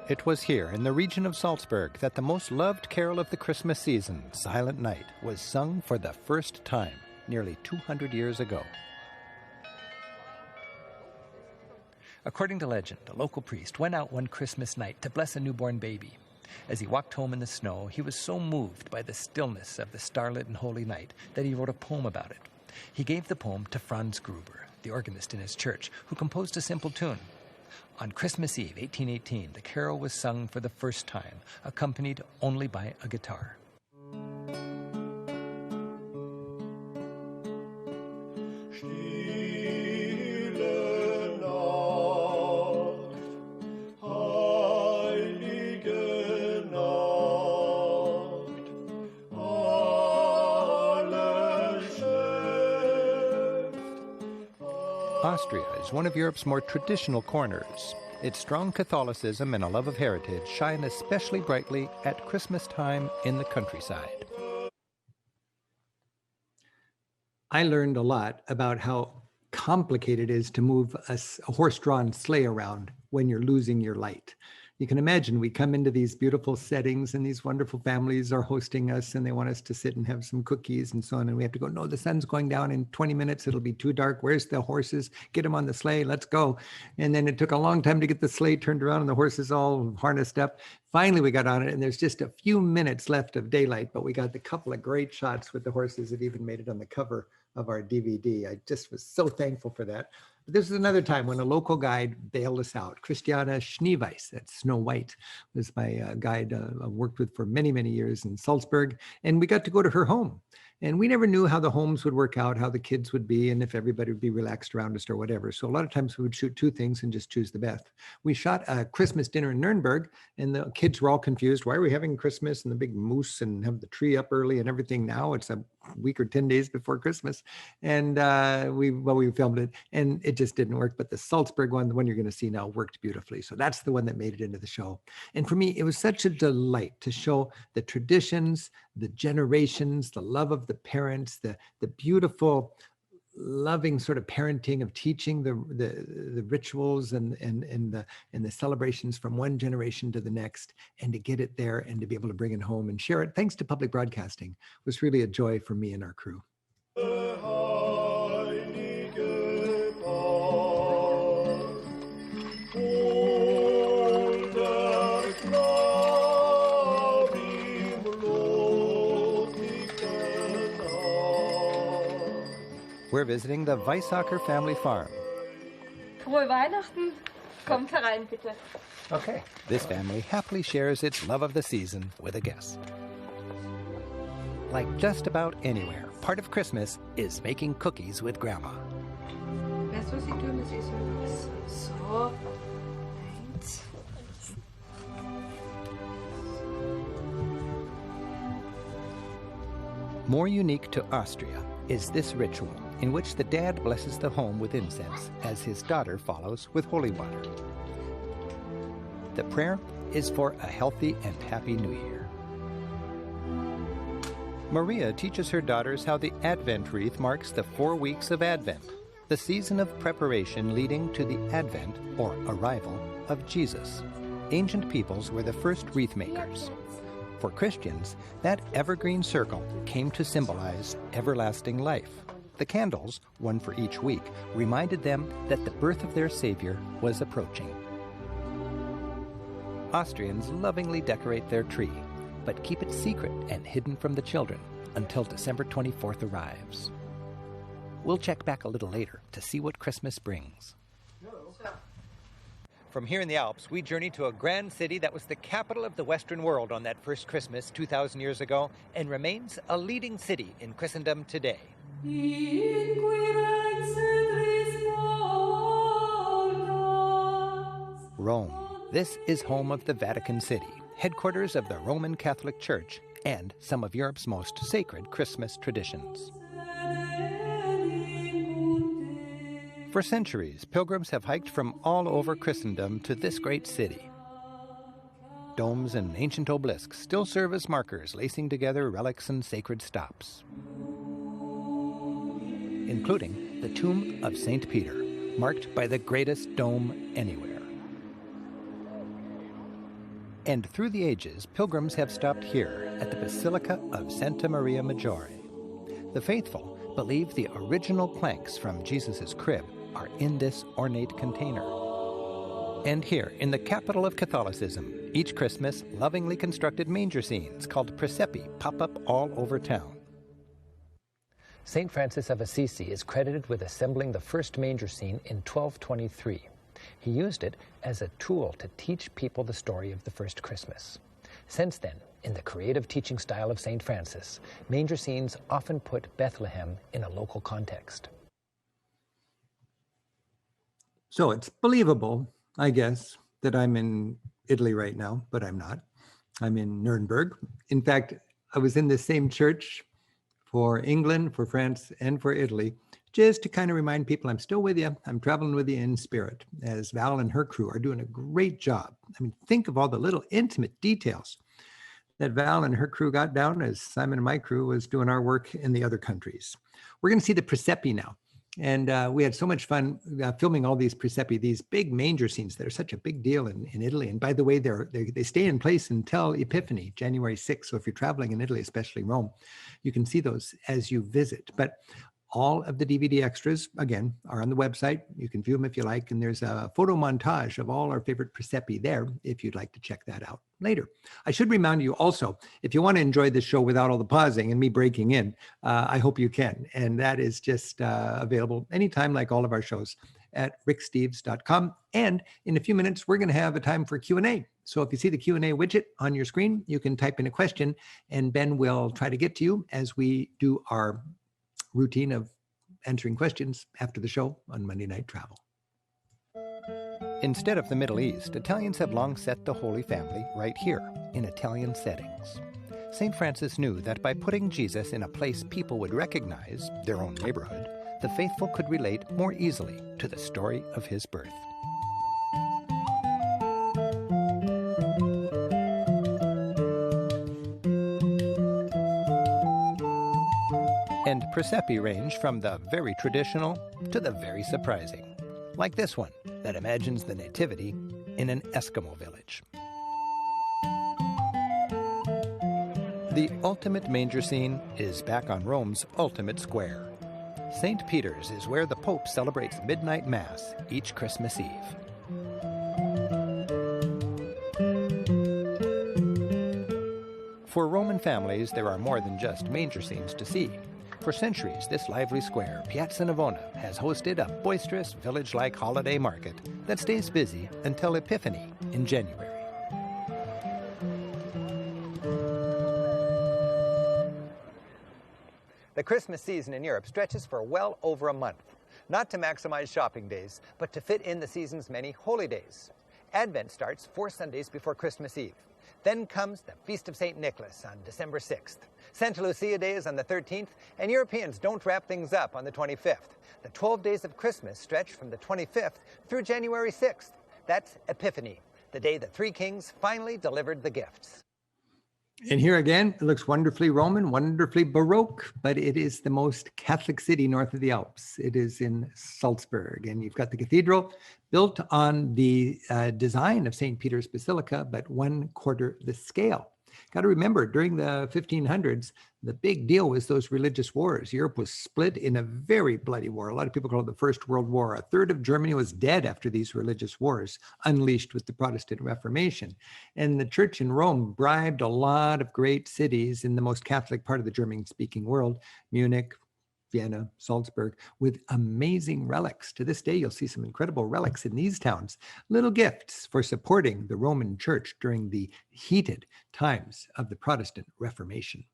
S4: It was here in the region of Salzburg that the most loved carol of the Christmas season, Silent Night, was sung for the first time nearly 200 years ago.
S3: According to legend, a local priest went out one Christmas night to bless a newborn baby. As he walked home in the snow, he was so moved by the stillness of the starlit and holy night that he wrote a poem about it. He gave the poem to Franz Gruber, the organist in his church, who composed a simple tune. On Christmas Eve, 1818, the carol was sung for the first time, accompanied only by a guitar.
S4: Austria is one of Europe's more traditional corners. Its strong Catholicism and a love of heritage shine especially brightly at Christmas time in the countryside.
S2: I learned a lot about how complicated it is to move a horse-drawn sleigh around when you're losing your light. You can imagine we come into these beautiful settings and these wonderful families are hosting us and they want us to sit and have some cookies and so on. And we have to go, no, the sun's going down in 20 minutes. It'll be too dark. Where's the horses? Get them on the sleigh. Let's go. And then it took a long time to get the sleigh turned around and the horses all harnessed up. Finally, we got on it and there's just a few minutes left of daylight, but we got the couple of great shots with the horses that even made it on the cover of our DVD. I just was so thankful for that. But this is another time when a local guide bailed us out. Christiana Schneeweiss, that's Snow White, was my guide I worked with for many, many years in Salzburg. And we got to go to her home. And we never knew how the homes would work out, how the kids would be, and if everybody would be relaxed around us or whatever. So a lot of times we would shoot two things and just choose the best. We shot a Christmas dinner in Nuremberg, and the kids were all confused. Why are we having Christmas and the big moose and have the tree up early and everything now? It's a week or 10 days before Christmas. And we filmed it, and it just didn't work. But the Salzburg one, the one you're going to see now, worked beautifully. So that's the one that made it into the show. And for me, it was such a delight to show the traditions, the generations, the love of the parents, the beautiful, loving sort of parenting of teaching the rituals and the celebrations from one generation to the next, and to get it there and to be able to bring it home and share it, thanks to public broadcasting, was really a joy for me and our crew.
S4: We're visiting the Weissacker family farm.
S6: Frohe Weihnachten. Kommt herein, bitte.
S4: Okay. This family happily shares its love of the season with a guest. Like just about anywhere, part of Christmas is making cookies with Grandma.
S10: Weißt du, was ich tue? Das ist so. Eins.
S4: More unique to Austria is this ritual in which the dad blesses the home with incense as his daughter follows with holy water. The prayer is for a healthy and happy new year. Maria teaches her daughters how the Advent wreath marks the 4 weeks of Advent, the season of preparation leading to the advent or arrival of Jesus. Ancient peoples were the first wreath makers. For Christians, that evergreen circle came to symbolize everlasting life. The candles, one for each week, reminded them that the birth of their Savior was approaching. Austrians lovingly decorate their tree, but keep it secret and hidden from the children until December 24th arrives. We'll check back a little later to see what Christmas brings.
S3: From here in the Alps, we journey to a grand city that was the capital of the Western world on that first Christmas 2,000 years ago and remains a leading city in Christendom today.
S4: Rome. This is home of the Vatican City, headquarters of the Roman Catholic Church, and some of Europe's most sacred Christmas traditions. For centuries, pilgrims have hiked from all over Christendom to this great city. Domes and ancient obelisks still serve as markers, lacing together relics and sacred stops, including the tomb of St. Peter, marked by the greatest dome anywhere. And through the ages, pilgrims have stopped here at the Basilica of Santa Maria Maggiore. The faithful believe the original planks from Jesus' crib are in this ornate container. And here, in the capital of Catholicism, each Christmas, lovingly constructed manger scenes called presepi pop up all over town.
S11: St. Francis of Assisi is credited with assembling the first manger scene in 1223. He used it as a tool to teach people the story of the first Christmas. Since then, in the creative teaching style of St. Francis, manger scenes often put Bethlehem in a local context.
S2: So it's believable, I guess, that I'm in Italy right now, but I'm not. I'm in Nuremberg. In fact, I was in the same church for England, for France, and for Italy, just to kind of remind people I'm still with you. I'm traveling with you in spirit, as Val and her crew are doing a great job. I mean, think of all the little intimate details that Val and her crew got down as Simon and my crew was doing our work in the other countries. We're going to see the presepi now. And we had so much fun filming all these presepi, these big manger scenes that are such a big deal in Italy. And by the way, they stay in place until Epiphany, January 6th. So if you're traveling in Italy, especially Rome, you can see those as you visit. But all of the DVD extras, again, are on the website. You can view them if you like. And there's a photo montage of all our favorite presepi there if you'd like to check that out later. I should remind you also, if you want to enjoy this show without all the pausing and me breaking in, I hope you can. And that is just available anytime, like all of our shows, at ricksteves.com. And in a few minutes, we're going to have a time for Q&A. So if you see the Q&A widget on your screen, you can type in a question and Ben will try to get to you as we do our routine of answering questions after the show on Monday Night Travel.
S4: Instead of the Middle East, Italians have long set the Holy Family right here in Italian settings. St. Francis knew that by putting Jesus in a place people would recognize, their own neighborhood, the faithful could relate more easily to the story of his birth. And presepi range from the very traditional to the very surprising, like this one that imagines the nativity in an Eskimo village. The ultimate manger scene is back on Rome's ultimate square. St. Peter's is where the Pope celebrates midnight Mass each Christmas Eve. For Roman families, there are more than just manger scenes to see. For centuries, this lively square, Piazza Navona, has hosted a boisterous, village-like holiday market that stays busy until Epiphany in January.
S3: The Christmas season in Europe stretches for well over a month, not to maximize shopping days, but to fit in the season's many holy days. Advent starts 4 Sundays before Christmas Eve. Then comes the Feast of St. Nicholas on December 6th. Santa Lucia Day is on the 13th, and Europeans don't wrap things up on the 25th. The 12 days of Christmas stretch from the 25th through January 6th. That's Epiphany, the day the three kings finally delivered the gifts.
S2: And here again, it looks wonderfully Roman, wonderfully Baroque, but it is the most Catholic city north of the Alps. It is in Salzburg, and you've got the cathedral built on the design of St. Peter's Basilica, but 1/4 the scale. Got to remember, during the 1500s, the big deal was those religious wars. Europe was split in a very bloody war. A lot of people call it the First World War. 1/3 of Germany was dead after these religious wars, unleashed with the Protestant Reformation. And the church in Rome bribed a lot of great cities in the most Catholic part of the German-speaking world, Munich, Vienna, Salzburg, with amazing relics. To this day, you'll see some incredible relics in these towns, little gifts for supporting the Roman Church during the heated times of the Protestant Reformation.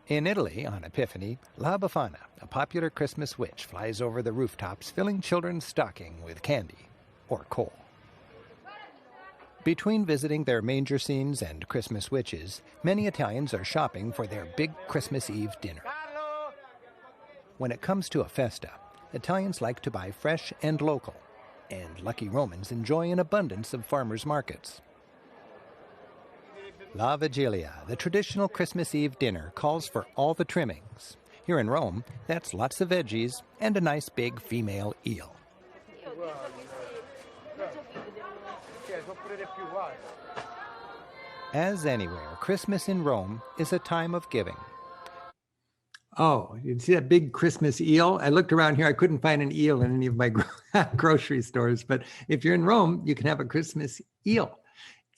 S4: In Italy, on Epiphany, La Befana, a popular Christmas witch, flies over the rooftops, filling children's stocking with candy or coal. Between visiting their manger scenes and Christmas witches, many Italians are shopping for their big Christmas Eve dinner. When it comes to a festa, Italians like to buy fresh and local, and lucky Romans enjoy an abundance of farmers' markets. La Vigilia, the traditional Christmas Eve dinner, calls for all the trimmings. Here in Rome, that's lots of veggies and a nice big female eel. As anywhere, Christmas in Rome is a time of giving.
S2: Oh, you see that big Christmas eel? I looked around here. I couldn't find an eel in any of my grocery stores. But if you're in Rome, you can have a Christmas eel.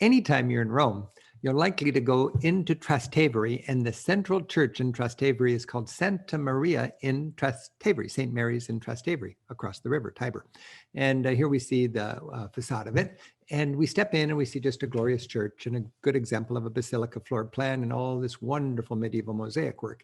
S2: Anytime you're in Rome, you're likely to go into Trastevere, and the central church in Trastevere is called Santa Maria in Trastevere, St. Mary's in Trastevere, across the river, Tiber. And here we see the facade of it. And we step in and we see just a glorious church and a good example of a basilica floor plan and all this wonderful medieval mosaic work.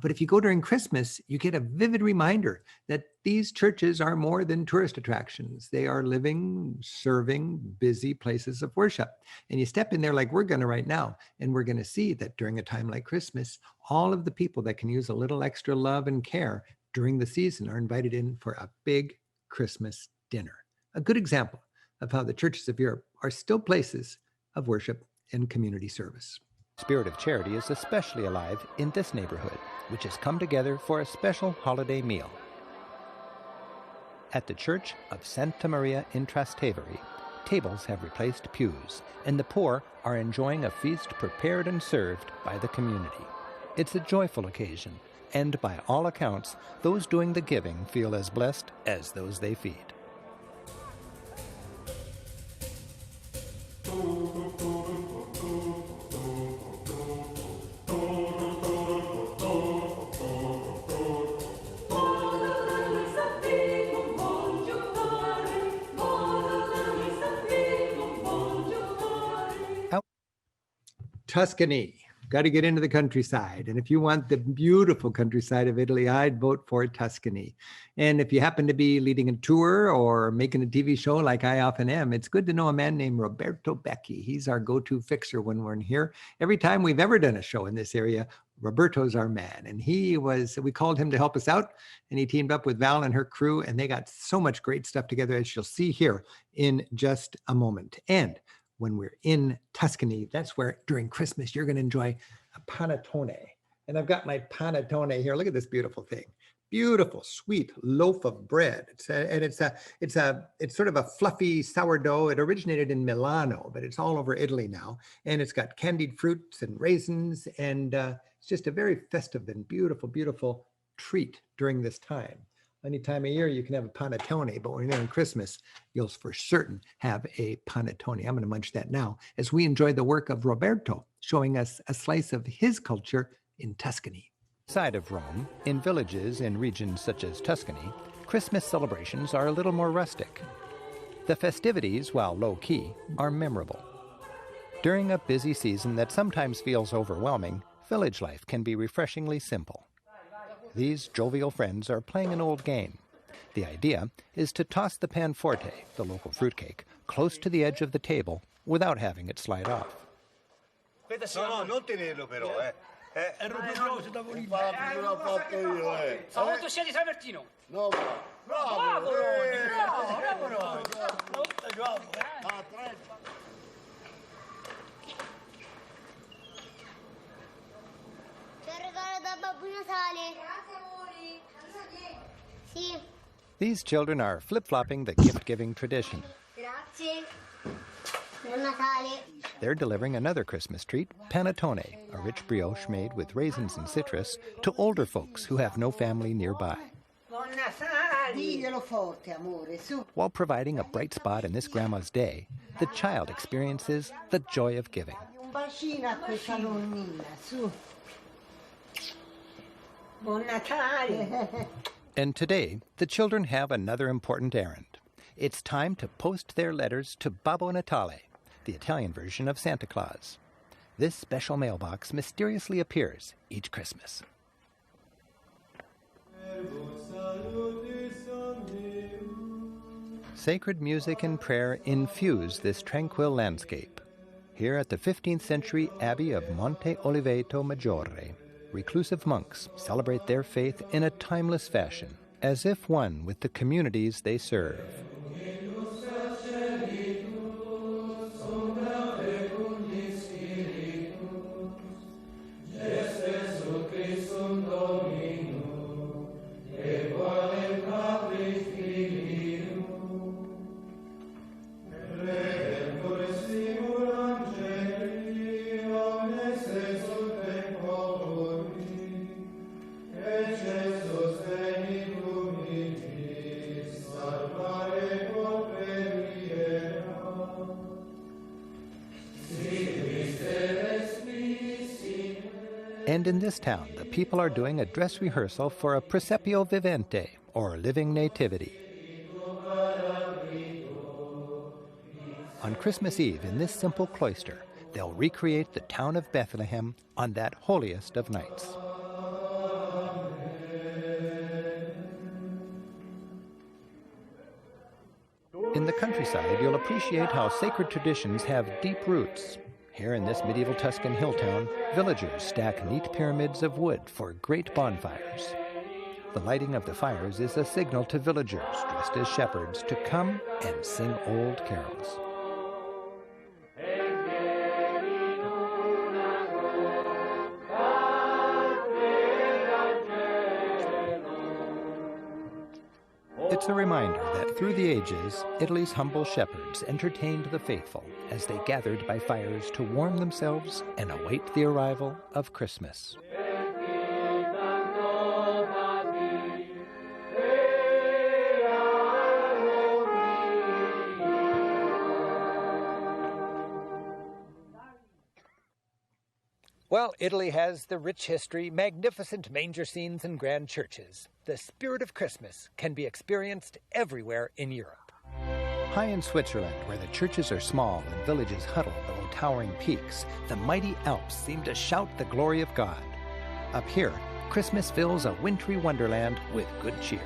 S2: But if you go during Christmas, you get a vivid reminder that these churches are more than tourist attractions. They are living, serving, busy places of worship. And you step in there like we're going to right now, and we're going to see that during a time like Christmas, all of the people that can use a little extra love and care during the season are invited in for a big Christmas dinner. A good example of how the churches of Europe are still places of worship and community service.
S4: Spirit of charity is especially alive in this neighborhood, which has come together for a special holiday meal. At the Church of Santa Maria in Trastevere, tables have replaced pews, and the poor are enjoying a feast prepared and served by the community. It's a joyful occasion, and by all accounts, those doing the giving feel as blessed as those they feed.
S2: Tuscany. Got to get into the countryside. And if you want the beautiful countryside of Italy, I'd vote for Tuscany. And if you happen to be leading a tour or making a TV show like I often am, it's good to know a man named Roberto Becchi. He's our go-to fixer when we're in here. Every time we've ever done a show in this area, Roberto's our man. And we called him to help us out, and he teamed up with Val and her crew, and they got so much great stuff together, as you'll see here in just a moment. And when we're in Tuscany, that's where during Christmas, you're going to enjoy a panettone. And I've got my panettone here. Look at this beautiful thing. Beautiful, sweet loaf of bread. It's sort of a fluffy sourdough. It originated in Milano, but it's all over Italy now. And it's got candied fruits and raisins. And it's just a very festive and beautiful, beautiful treat during this time. Any time of year you can have a panettone, but when you're in Christmas, you'll for certain have a panettone. I'm going to munch that now as we enjoy the work of Roberto, showing us a slice of his culture in Tuscany.
S4: Outside of Rome, in villages in regions such as Tuscany, Christmas celebrations are a little more rustic. The festivities, while low-key, are memorable. During a busy season that sometimes feels overwhelming, village life can be refreshingly simple. These jovial friends are playing an old game. The idea is to toss the panforte, the local fruitcake, close to the edge of the table without having it slide off.
S5: No, non tenerlo però, È
S12: bravo, Saluto sia di Travertino.
S5: No,
S12: bravo.
S4: These children are flip-flopping the gift-giving tradition. They're delivering another Christmas treat, panettone, a rich brioche made with raisins and citrus, to older folks who have no family nearby. While providing a bright spot in this grandma's day, the child experiences the joy of giving. And today, the children have another important errand. It's time to post their letters to Babbo Natale, the Italian version of Santa Claus. This special mailbox mysteriously appears each Christmas. Sacred music and prayer infuse this tranquil landscape. Here at the 15th century Abbey of Monte Oliveto Maggiore, reclusive monks celebrate their faith in a timeless fashion, as if one with the communities they serve. And in this town, the people are doing a dress rehearsal for a Presepio Vivente, or Living Nativity. On Christmas Eve, in this simple cloister, they'll recreate the town of Bethlehem on that holiest of nights. In the countryside, you'll appreciate how sacred traditions have deep roots. Here in this medieval Tuscan hill town, villagers stack neat pyramids of wood for great bonfires. The lighting of the fires is a signal to villagers dressed as shepherds to come and sing old carols. It's a reminder that through the ages, Italy's humble shepherds entertained the faithful as they gathered by fires to warm themselves and await the arrival of Christmas.
S3: Well, Italy has the rich history, magnificent manger scenes, and grand churches. The spirit of Christmas can be experienced everywhere in Europe.
S4: High in Switzerland, where the churches are small and villages huddle below towering peaks, the mighty Alps seem to shout the glory of God. Up here, Christmas fills a wintry wonderland with good cheer.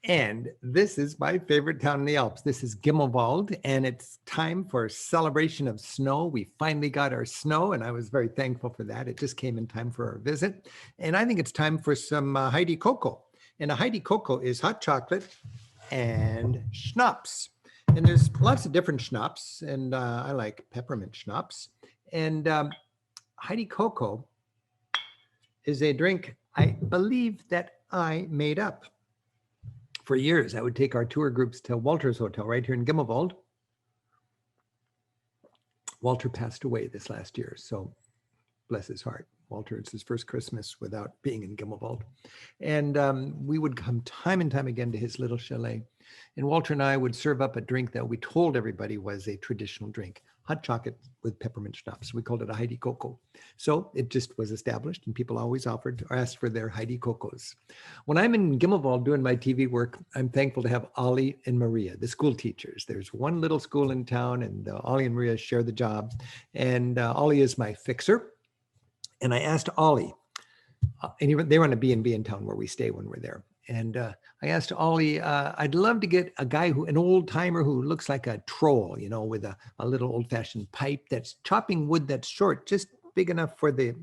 S2: And this is my favorite town in the Alps. This is Gimmelwald, and it's time for celebration of snow. We finally got our snow, and I was very thankful for that. It just came in time for our visit. And I think it's time for some Heidi Cocoa. And a Heidi Cocoa is hot chocolate and schnapps. And there's lots of different schnapps, and I like peppermint schnapps. And Heidi Cocoa is a drink I believe that I made up. For years, I would take our tour groups to Walter's Hotel right here in Gimmelwald. Walter passed away this last year, so bless his heart. Walter, it's his first Christmas without being in Gimmelwald. And we would come time and time again to his little chalet. And Walter and I would serve up a drink that we told everybody was a traditional drink, hot chocolate with peppermint schnapps. We called it a Heidi Cocoa. So it just was established, and people always offered or asked for their Heidi Cocos. When I'm in Gimmelwald doing my TV work, I'm thankful to have Ollie and Maria, the school teachers. There's one little school in town, and Ollie and Maria share the job. And Ollie is my fixer. And I asked Ollie, and they run a B&B in town where we stay when we're there. And I asked Ollie, I'd love to get a guy an old timer who looks like a troll, you know, with a little old fashioned pipe that's chopping wood that's short, just big enough for the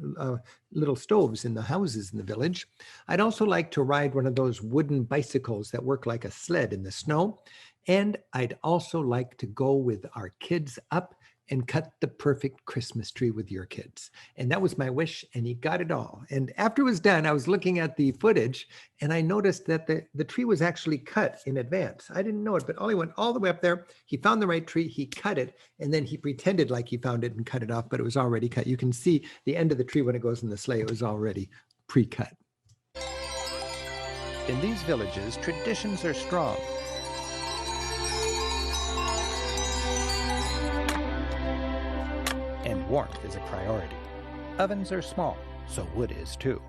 S2: little stoves in the houses in the village. I'd also like to ride one of those wooden bicycles that work like a sled in the snow. And I'd also like to go with our kids up and cut the perfect Christmas tree with your kids. And that was my wish, and he got it all. And after it was done, I was looking at the footage, and I noticed that the tree was actually cut in advance. I didn't know it, but Ollie went all the way up there. He found the right tree, he cut it, and then he pretended like he found it and cut it off, but it was already cut. You can see the end of the tree when it goes in the sleigh, it was already pre-cut.
S4: In these villages, traditions are strong. And warmth is a priority. Ovens are small, so wood is too.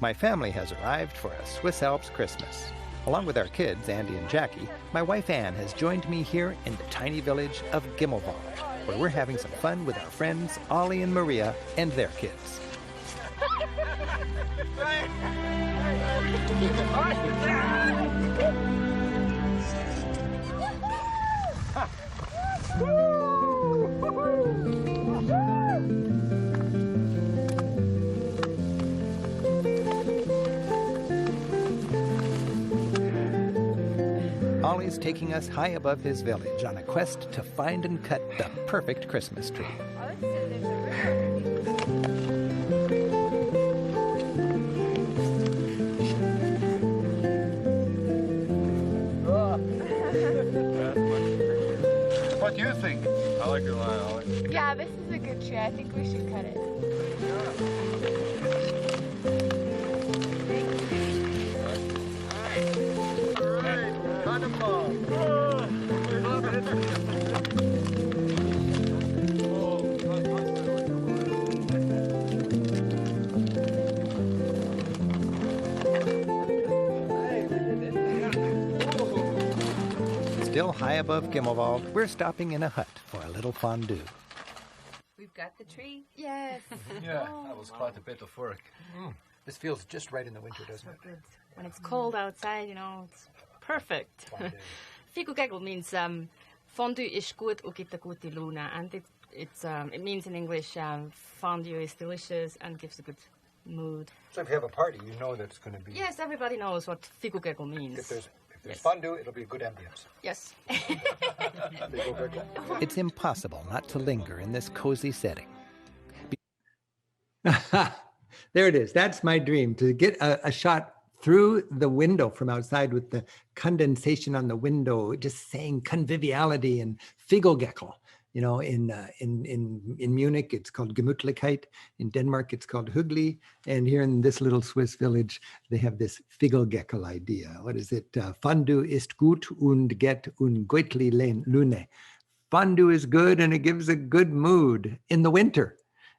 S4: My family has arrived for a Swiss Alps Christmas. Along with our kids, Andy and Jackie, my wife Anne has joined me here in the tiny village of Gimmelwald, where we're having some fun with our friends Ollie and Maria and their kids. Ollie's taking us high above his village on a quest to find and cut the perfect Christmas tree.
S13: What do you think? I like your line, Ollie.
S10: Yeah, this is a good tree. I think we should cut it.
S4: Still high above Gimmelwald, we're stopping in a hut for a little fondue.
S10: We've got the tree. Yes.
S13: Yeah, that was quite a bit of work.
S11: This feels just right in the winter, doesn't it?
S14: Good. When it's cold outside, it's perfect. Figugegel means fondue is gut und gibt a gute Laune, and it means in English fondue is delicious and gives a good mood.
S11: So if you have a party, you know that's going to be...
S14: Yes, everybody knows what figugegel means.
S11: If there's fondue, it'll be a good ambience.
S14: Yes.
S4: It's impossible not to linger in this cozy setting.
S2: There it is. That's my dream, to get a shot through the window from outside with the condensation on the window, just saying conviviality and Figogeckel. In Munich, it's called Gemütlichkeit. In Denmark, it's called Hügli. And here in this little Swiss village, they have this Figogeckel idea. What is it? Fondue ist gut und get un goitli Lune. Fondue is good and it gives a good mood in the winter.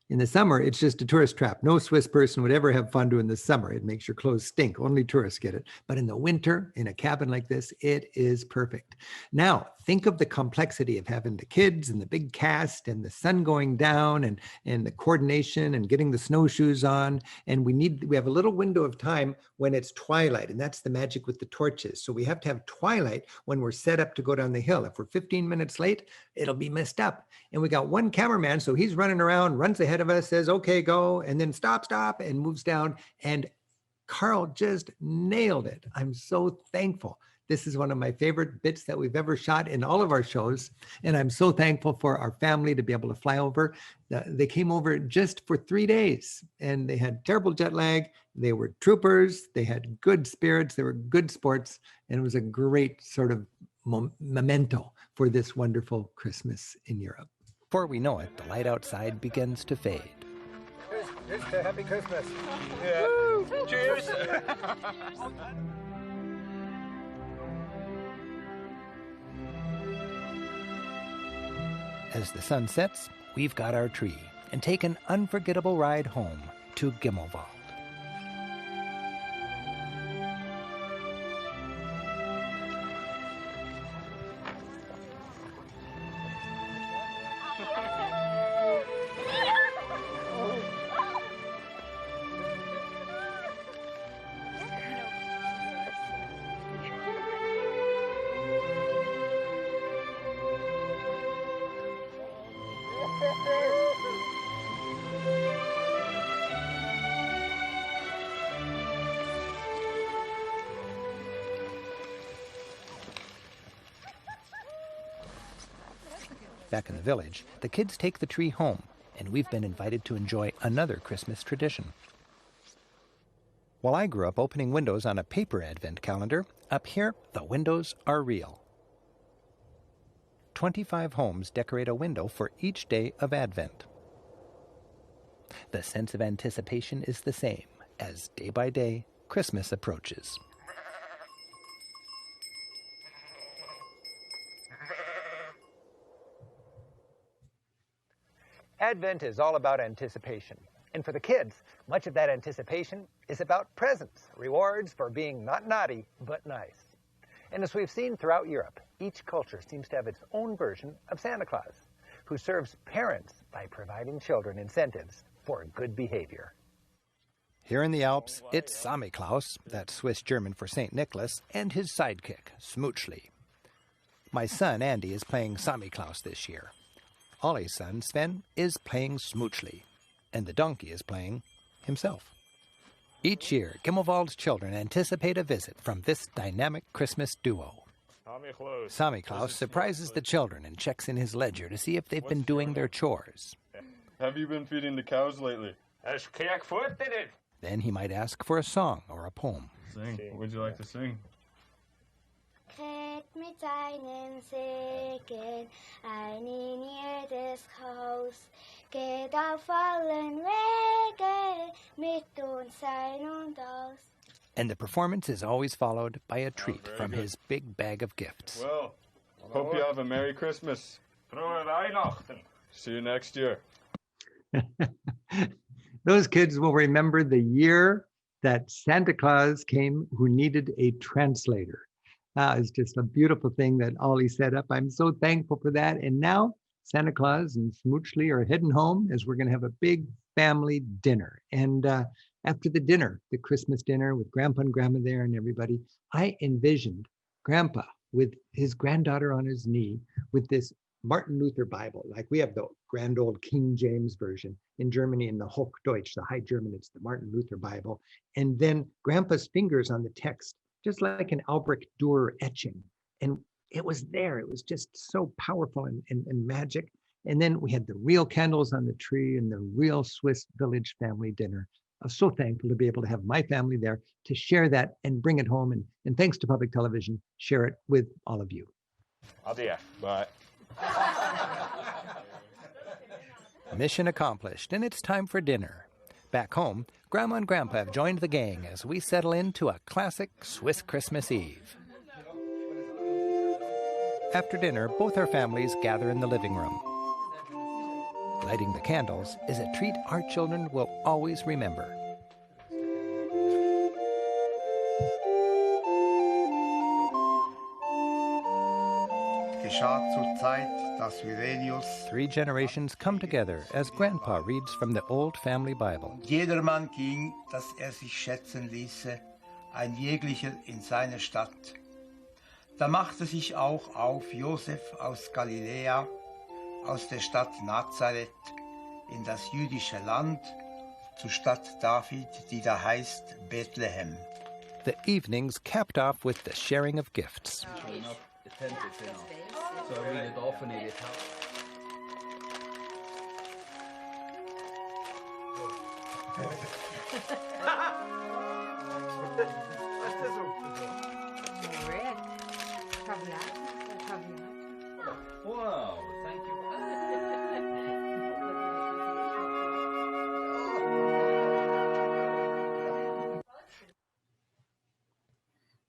S2: In the summer, it's just a tourist trap. No Swiss person would ever have fondue in the summer. It makes your clothes stink. Only tourists get it. But in the winter, in a cabin like this, it is perfect. Now, think of the complexity of having the kids and the big cast and the sun going down and the coordination and getting the snowshoes on. And we have a little window of time when it's twilight, and that's the magic with the torches. So we have to have twilight when we're set up to go down the hill. If we're 15 minutes late, it'll be messed up. And we got one cameraman, so he's running around, runs ahead of us, says, okay, go, and then stop, and moves down. And Carl just nailed it. I'm so thankful. This is one of my favorite bits that we've ever shot in all of our shows. And I'm so thankful for our family to be able to fly over. They came over just for 3 days and they had terrible jet lag. They were troopers. They had good spirits. They were good sports. And it was a great sort of memento for this wonderful Christmas in Europe.
S4: Before we know it, the light outside begins to fade.
S3: Here's to Happy Christmas.
S13: Yeah. Woo! Cheers.
S4: As the sun sets, we've got our tree and take an unforgettable ride home to Gimmelwald. Back in the village, the kids take the tree home, and we've been invited to enjoy another Christmas tradition. While I grew up opening windows on a paper advent calendar, up here, the windows are real. 25 homes decorate a window for each day of Advent. The sense of anticipation is the same as day by day Christmas approaches.
S3: Advent is all about anticipation. And for the kids, much of that anticipation is about presents, rewards for being not naughty, but nice. And as we've seen throughout Europe, each culture seems to have its own version of Santa Claus, who serves parents by providing children incentives for good behavior.
S4: Here in the Alps, it's Samichlaus, that's Swiss German for St. Nicholas, and his sidekick, Smoochli. My son, Andy, is playing Samichlaus this year. Ollie's son, Sven, is playing Smoochli, and the donkey is playing himself. Each year, Gimmelwald's children anticipate a visit from this dynamic Christmas duo. Samichlaus surprises the children and checks in his ledger to see if they've been doing their chores.
S13: Have you been feeding the cows lately?
S4: Then he might ask for a song or a poem.
S13: Sing. What would you like to sing?
S7: Trägt mit seinen Segen ein in jedes Haus, geht auf allen Wege mit uns ein und aus.
S4: And the performance is always followed by a treat from his big bag of gifts.
S13: Well, hope you have a Merry Christmas. See you next year.
S2: Those kids will remember the year that Santa Claus came who needed a translator. It's just a beautiful thing that Ollie set up. I'm so thankful for that. And now Santa Claus and Smoochly are heading home as we're going to have a big family dinner. And after the dinner, the Christmas dinner with Grandpa and Grandma there and everybody, I envisioned Grandpa with his granddaughter on his knee with this Martin Luther Bible. Like we have the grand old King James version. In Germany, in the Hochdeutsch, the High German, it's the Martin Luther Bible. And then Grandpa's fingers on the text, just like an Albrecht Dürer etching. And it was there. It was just so powerful and magic. And then we had the real candles on the tree and the real Swiss village family dinner. I'm so thankful to be able to have my family there to share that and bring it home. And thanks to public television, share it with all of you.
S13: Adieu. Bye.
S4: Mission accomplished, and it's time for dinner. Back home, Grandma and Grandpa have joined the gang as we settle into a classic Swiss Christmas Eve. After dinner, both our families gather in the living room. Lighting the candles is a treat our children will always remember. Three generations come together as Grandpa reads from the old family Bible.
S5: Jedermann ging, dass sich schätzen ließe, ein jeglicher in seine Stadt. Da machte sich auch auf Josef aus Galiläa, aus der Stadt Nazareth, in das jüdische Land, zur Stadt David, die da heißt Bethlehem.
S4: The evenings capped off with the sharing of gifts.
S9: Wow, thank you.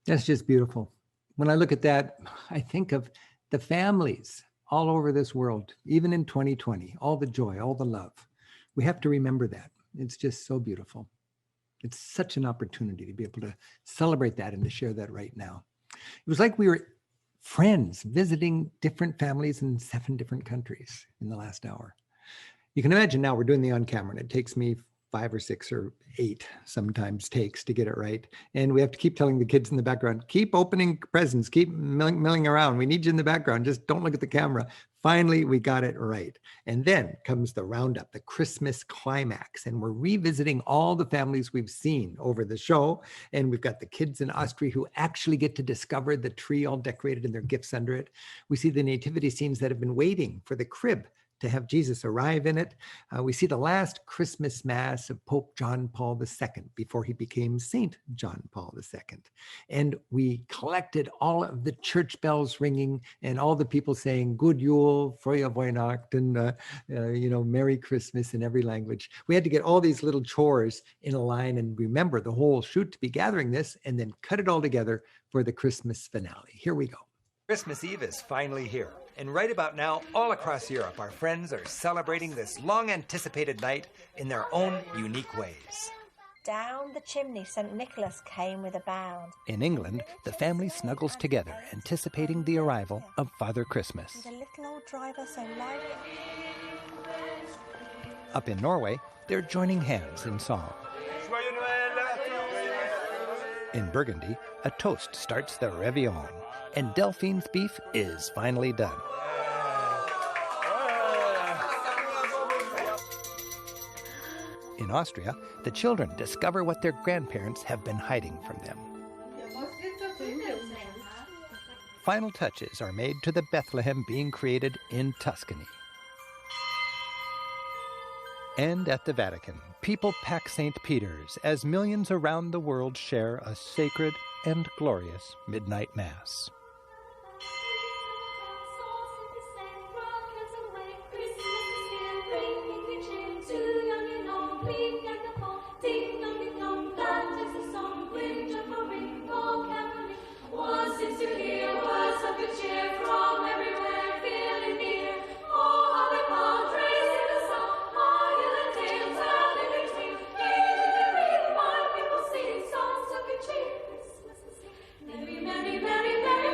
S2: That's just beautiful. When I look at that, I think of the families all over this world, even in 2020, all the joy, all the love. We have to remember that. It's just so beautiful. It's such an opportunity to be able to celebrate that and to share that right now. It was like we were friends visiting different families in 7 different countries in the last hour. You can imagine now we're doing the on camera and it takes me 5 or 6 or 8 sometimes takes to get it right. And we have to keep telling the kids in the background, keep opening presents, keep milling around. We need you in the background. Just don't look at the camera. Finally, we got it right. And then comes the roundup, the Christmas climax. And we're revisiting all the families we've seen over the show. And we've got the kids in Austria who actually get to discover the tree all decorated and their gifts under it. We see the nativity scenes that have been waiting for the crib to have Jesus arrive in it. We see the last Christmas Mass of Pope John Paul II before he became Saint John Paul II. And we collected all of the church bells ringing and all the people saying, Good Yule, Frohe Weihnachten, Merry Christmas in every language. We had to get all these little chores in a line and remember the whole shoot to be gathering this and then cut it all together for the Christmas finale. Here we go.
S3: Christmas Eve is finally here. And right about now, all across Europe, our friends are celebrating this long-anticipated night in their own unique ways.
S15: Down the chimney St. Nicholas came with a bound.
S4: In England, the family snuggles together, anticipating the arrival of Father Christmas.
S15: With a little old driver so light.
S4: Up in Norway, they're joining hands in song. In Burgundy, a toast starts the Réveillon, and Delphine's beef is finally done. In Austria, the children discover what their grandparents have been hiding from them. Final touches are made to the Bethlehem being created in Tuscany. And at the Vatican, people pack St. Peter's as millions around the world share a sacred and glorious midnight mass.
S16: Merry, merry, merry.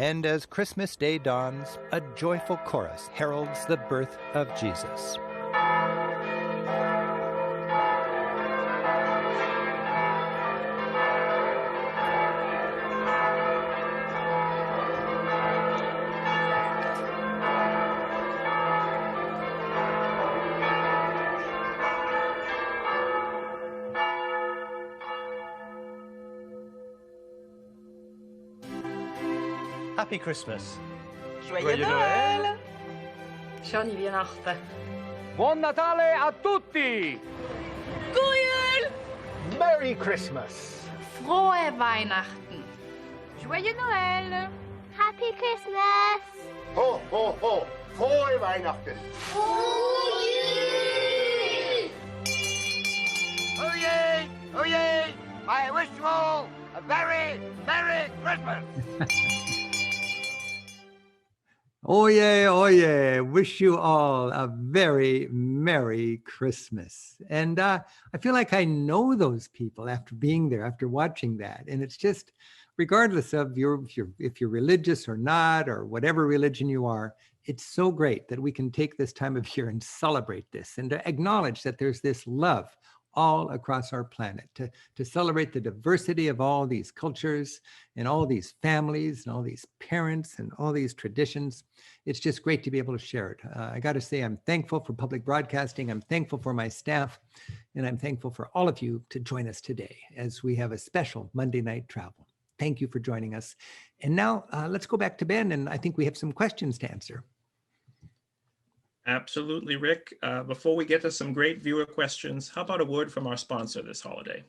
S4: And as Christmas Day dawns, a joyful chorus heralds the birth of Jesus.
S9: Happy Christmas.
S12: Joyeux Noël!
S14: Schöne Weihnachten.
S8: Buon Natale a tutti!
S10: Goeie!
S8: Merry Christmas!
S10: Frohe Weihnachten.
S6: Joyeux Noël!
S7: Happy Christmas!
S16: Ho, ho, ho! Frohe Weihnachten!
S7: Oh
S12: Oyez! Oyez! I wish you all a very Merry Christmas!
S2: Oye, oye, wish you all a very Merry Christmas. And I feel like I know those people after being there, after watching that. And it's just, regardless of if you're religious or not, or whatever religion you are, it's so great that we can take this time of year and celebrate this and to acknowledge that there's this love all across our planet, to celebrate the diversity of all these cultures and all these families and all these parents and all these traditions. It's just great to be able to share it. I got to say, I'm thankful for public broadcasting. I'm thankful for my staff, and I'm thankful for all of you to join us today as we have a special Monday Night Travel. Thank you for joining us. And now let's go back to Ben, and I think we have some questions to answer.
S1: Absolutely, Rick. Before we get to some great viewer questions, how about a word from our sponsor this holiday?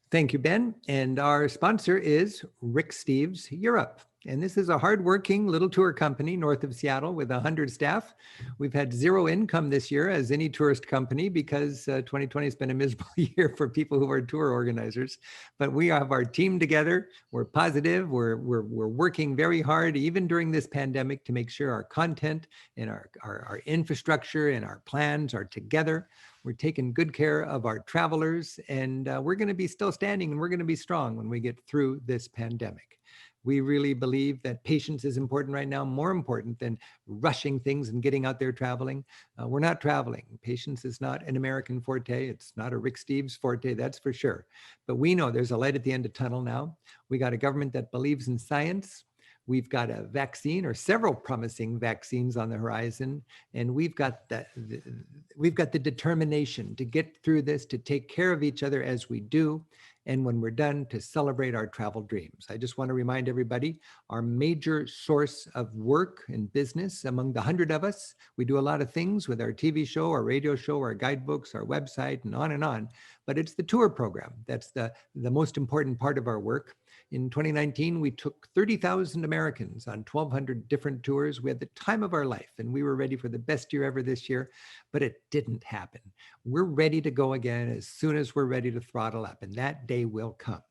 S2: Thank you, Ben. And our sponsor is Rick Steves Europe. And this is a hardworking little tour company north of Seattle with 100 staff. We've had zero income this year as any tourist company because 2020 has been a miserable year for people who are tour organizers. But we have our team together. We're positive. We're working very hard, even during this pandemic, to make sure our content and our infrastructure and our plans are together. We're taking good care of our travelers, and we're going to be still standing, and we're going to be strong when we get through this pandemic. We really believe that patience is important right now, more important than rushing things and getting out there traveling. We're not traveling. Patience is not an American forte. It's not a Rick Steves forte, that's for sure. But we know there's a light at the end of the tunnel now. We got a government that believes in science. We've got a vaccine or several promising vaccines on the horizon, and we've got the determination to get through this, to take care of each other as we do, and when we're done, to celebrate our travel dreams. I just want to remind everybody, our major source of work and business among the 100 of us, we do a lot of things with our TV show, our radio show, our guidebooks, our website, and on, but it's the tour program. That's the most important part of our work. In 2019, we took 30,000 Americans on 1,200 different tours. We had the time of our life, and we were ready for the best year ever this year, but it didn't happen. We're ready to go again as soon as we're ready to throttle up, and that day will come.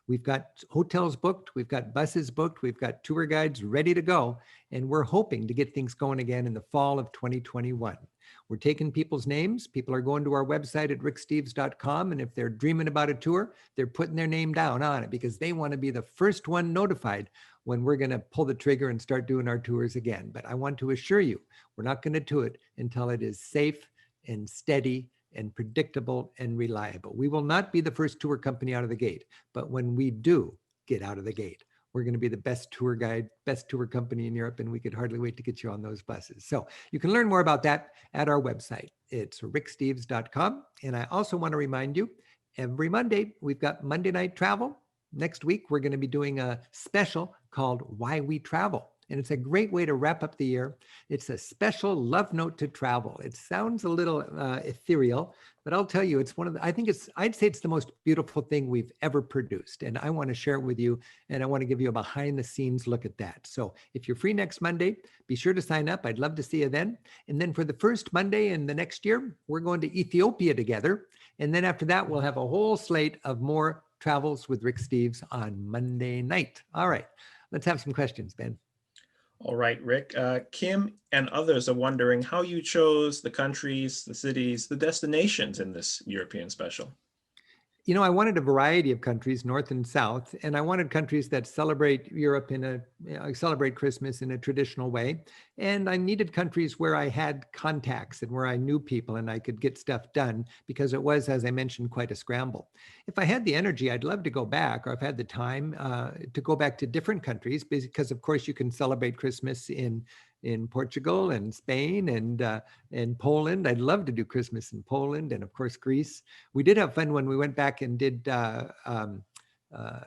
S2: We've got hotels booked, we've got buses booked, we've got tour guides ready to go, and we're hoping to get things going again in the fall of 2021. We're taking people's names. People are going to our website at ricksteves.com, and if they're dreaming about a tour, they're putting their name down on it because they want to be the first one notified when we're going to pull the trigger and start doing our tours again. But I want to assure you, we're not going to do it until it is safe and steady and predictable and reliable. We will not be the first tour company out of the gate, but when we do get out of the gate, we're going to be the best tour guide, best tour company in Europe, and we could hardly wait to get you on those buses. So you can learn more about that at our website. It's ricksteves.com. And I also want to remind you, every Monday, we've got Monday Night Travel. Next week, we're going to be doing a special called Why We Travel. And it's a great way to wrap up the year. It's a special love note to travel. It sounds a little ethereal, but I'll tell you, it's one of the, I'd say it's the most beautiful thing we've ever produced. And I want to share it with you. And I want to give you a behind the scenes look at that. So if you're free next Monday, be sure to sign up. I'd love to see you then. And then for the first Monday in the next year, we're going to Ethiopia together. And then after that, we'll have a whole slate of more travels with Rick Steves on Monday night. All right, let's have some questions, Ben.
S1: All right, Rick. Kim and others are wondering how you chose the countries, the cities, the destinations in this European special.
S2: You know, I wanted a variety of countries, North and South, and I wanted countries that celebrate Europe celebrate Christmas in a traditional way. And I needed countries where I had contacts and where I knew people and I could get stuff done because it was, as I mentioned, quite a scramble. If I had the energy, I'd love to go back, or I've had the time to go back to different countries because, of course, you can celebrate Christmas in Portugal and Spain and Poland. I'd love to do Christmas in Poland and, of course, Greece. We did have fun when we went back and did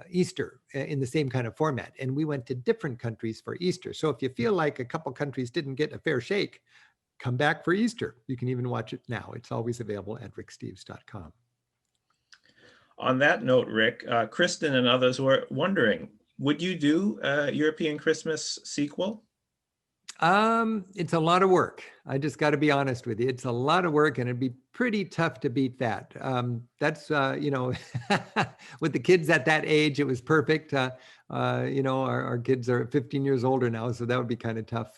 S2: Easter in the same kind of format. And we went to different countries for Easter. So if you feel like a couple countries didn't get a fair shake, come back for Easter. You can even watch it now. It's always available at ricksteves.com.
S1: On that note, Rick, Kristen and others were wondering, would you do a European Christmas sequel?
S2: It's a lot of work. I just got to be honest with you. It's a lot of work and it'd be pretty tough to beat that. That's, with the kids at that age, it was perfect. Our kids are 15 years older now, so that would be kind of tough.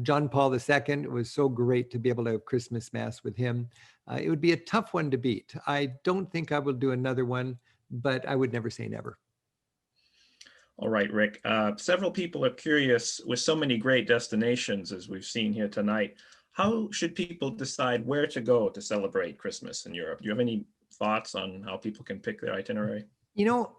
S2: John Paul II, it was so great to be able to have Christmas Mass with him. It would be a tough one to beat. I don't think I will do another one, but I would never say never.
S1: All right, Rick. Several people are curious, with so many great destinations as we've seen here tonight, how should people decide where to go to celebrate Christmas in Europe? Do you have any thoughts on how people can pick their itinerary?
S2: You know,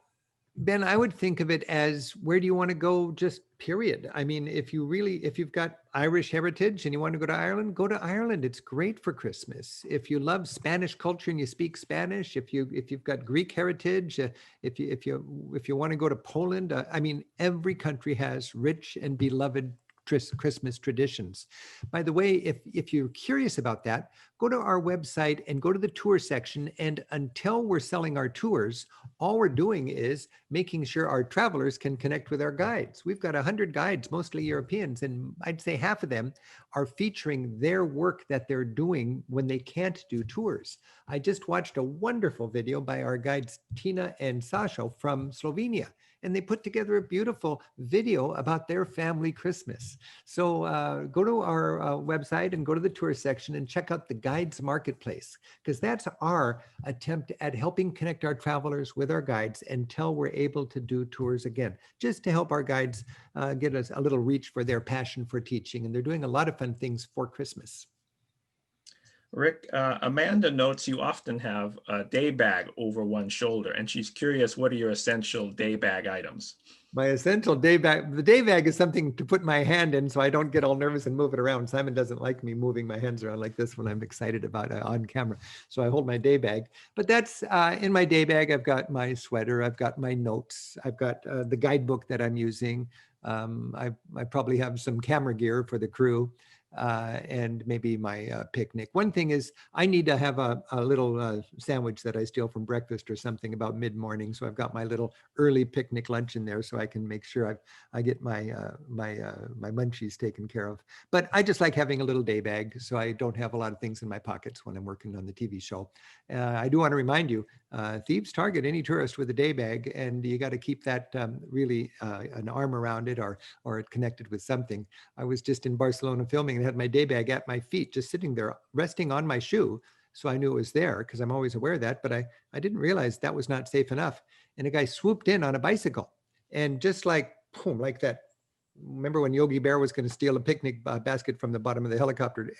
S2: Ben, I would think of it as, where do you want to go, just period. I mean, if you've got Irish heritage and you want to go to Ireland, go to Ireland. It's great for Christmas. If you love Spanish culture and you speak Spanish, if you've got Greek heritage, if you want to go to Poland, I mean, every country has rich and beloved Christmas traditions. By the way, if you're curious about that, go to our website and go to the tour section. And until we're selling our tours, all we're doing is making sure our travelers can connect with our guides. We've got 100 guides, mostly Europeans, and I'd say half of them are featuring their work that they're doing when they can't do tours. I just watched a wonderful video by our guides, Tina and Sasha from Slovenia, and they put together a beautiful video about their family Christmas. So go to our website and go to the tour section and check out the Guides Marketplace, because that's our attempt at helping connect our travelers with our guides until we're able to do tours again, just to help our guides get us a little reach for their passion for teaching. And they're doing a lot of fun things for Christmas.
S1: Rick, Amanda notes you often have a day bag over one shoulder, and she's curious, what are your essential day bag items?
S2: My essential day bag, the day bag is something to put my hand in so I don't get all nervous and move it around. Simon doesn't like me moving my hands around like this when I'm excited about on camera. So I hold my day bag. But that's in my day bag, I've got my sweater, I've got my notes, I've got the guidebook that I'm using. I probably have some camera gear for the crew. And maybe my picnic. One thing is I need to have a little sandwich that I steal from breakfast or something about mid-morning. So I've got my little early picnic lunch in there so I can make sure I get my munchies taken care of. But I just like having a little day bag so I don't have a lot of things in my pockets when I'm working on the TV show. I do want to remind you, thieves target any tourist with a day bag, and you got to keep that really an arm around it or it connected with something. I was just in Barcelona filming and had my day bag at my feet, just sitting there, resting on my shoe. So I knew it was there because I'm always aware of that, but I didn't realize that was not safe enough. And a guy swooped in on a bicycle and just like, boom, like that. Remember when Yogi Bear was going to steal a picnic basket from the bottom of the helicopter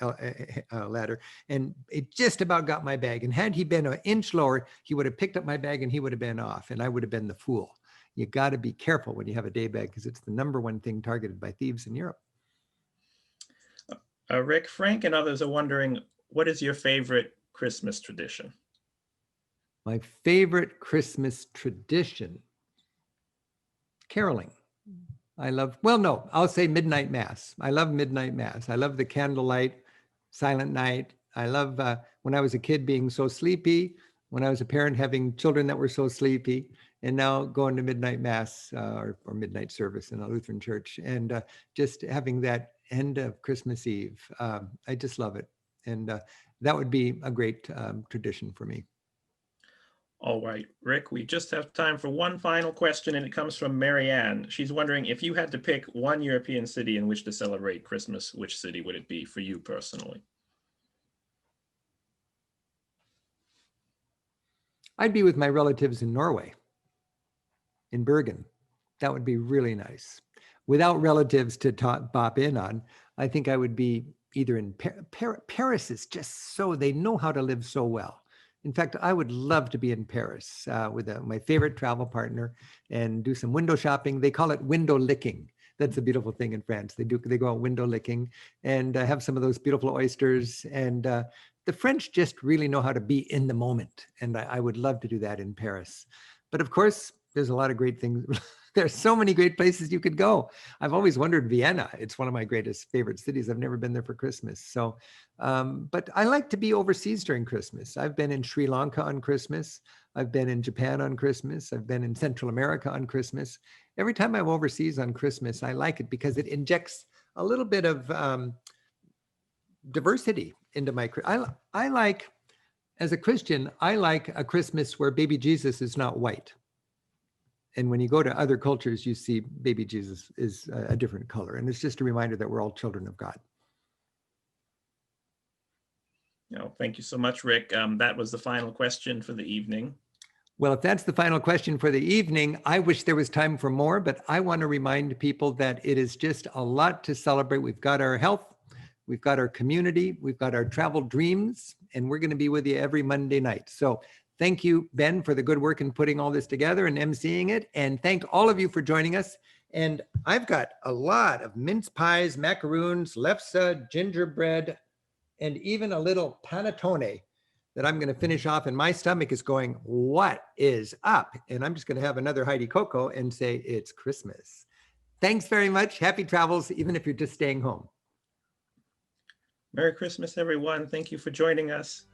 S2: ladder, and it just about got my bag. And had he been an inch lower, he would have picked up my bag and he would have been off, and I would have been the fool. You got to be careful when you have a day bag because it's the #1 thing targeted by thieves in Europe.
S1: Rick, Frank and others are wondering, what is your favorite Christmas tradition?
S2: My favorite Christmas tradition? Caroling. I'll say midnight mass. I love midnight mass. I love the candlelight, silent night. I love when I was a kid being so sleepy, when I was a parent having children that were so sleepy, and now going to midnight mass or midnight service in a Lutheran church, and just having that end of Christmas Eve. I just love it. And that would be a great tradition for me.
S1: All right, Rick, we just have time for one final question, and it comes from Marianne. She's wondering, if you had to pick one European city in which to celebrate Christmas, which city would it be for you personally?
S2: I'd be with my relatives in Norway, in Bergen. That would be really nice. Without relatives to bop in on, I think I would be either in Paris is just so, they know how to live so well. In fact, I would love to be in Paris with my favorite travel partner and do some window shopping. They call it window licking. That's a beautiful thing in France. They go out window licking and have some of those beautiful oysters. And the French just really know how to be in the moment. And I would love to do that in Paris. But of course, there's a lot of great things. There's so many great places you could go. I've always wondered Vienna. It's one of my greatest favorite cities. I've never been there for Christmas. So, but I like to be overseas during Christmas. I've been in Sri Lanka on Christmas. I've been in Japan on Christmas. I've been in Central America on Christmas. Every time I'm overseas on Christmas, I like it because it injects a little bit of diversity into my. I like, as a Christian, I like a Christmas where baby Jesus is not white. And when you go to other cultures, you see baby Jesus is a different color. And it's just a reminder that we're all children of God.
S1: Thank you so much, Rick. That was the final question for the evening.
S2: Well, if that's the final question for the evening, I wish there was time for more, but I want to remind people that it is just a lot to celebrate. We've got our health, we've got our community, we've got our travel dreams, and we're going to be with you every Monday night. So thank you, Ben, for the good work in putting all this together and emceeing it. And thank all of you for joining us. And I've got a lot of mince pies, macaroons, lefse, gingerbread, and even a little panettone that I'm going to finish off. And my stomach is going, what is up? And I'm just going to have another Heidi Cocoa and say, it's Christmas. Thanks very much. Happy travels, even if you're just staying home.
S1: Merry Christmas, everyone. Thank you for joining us.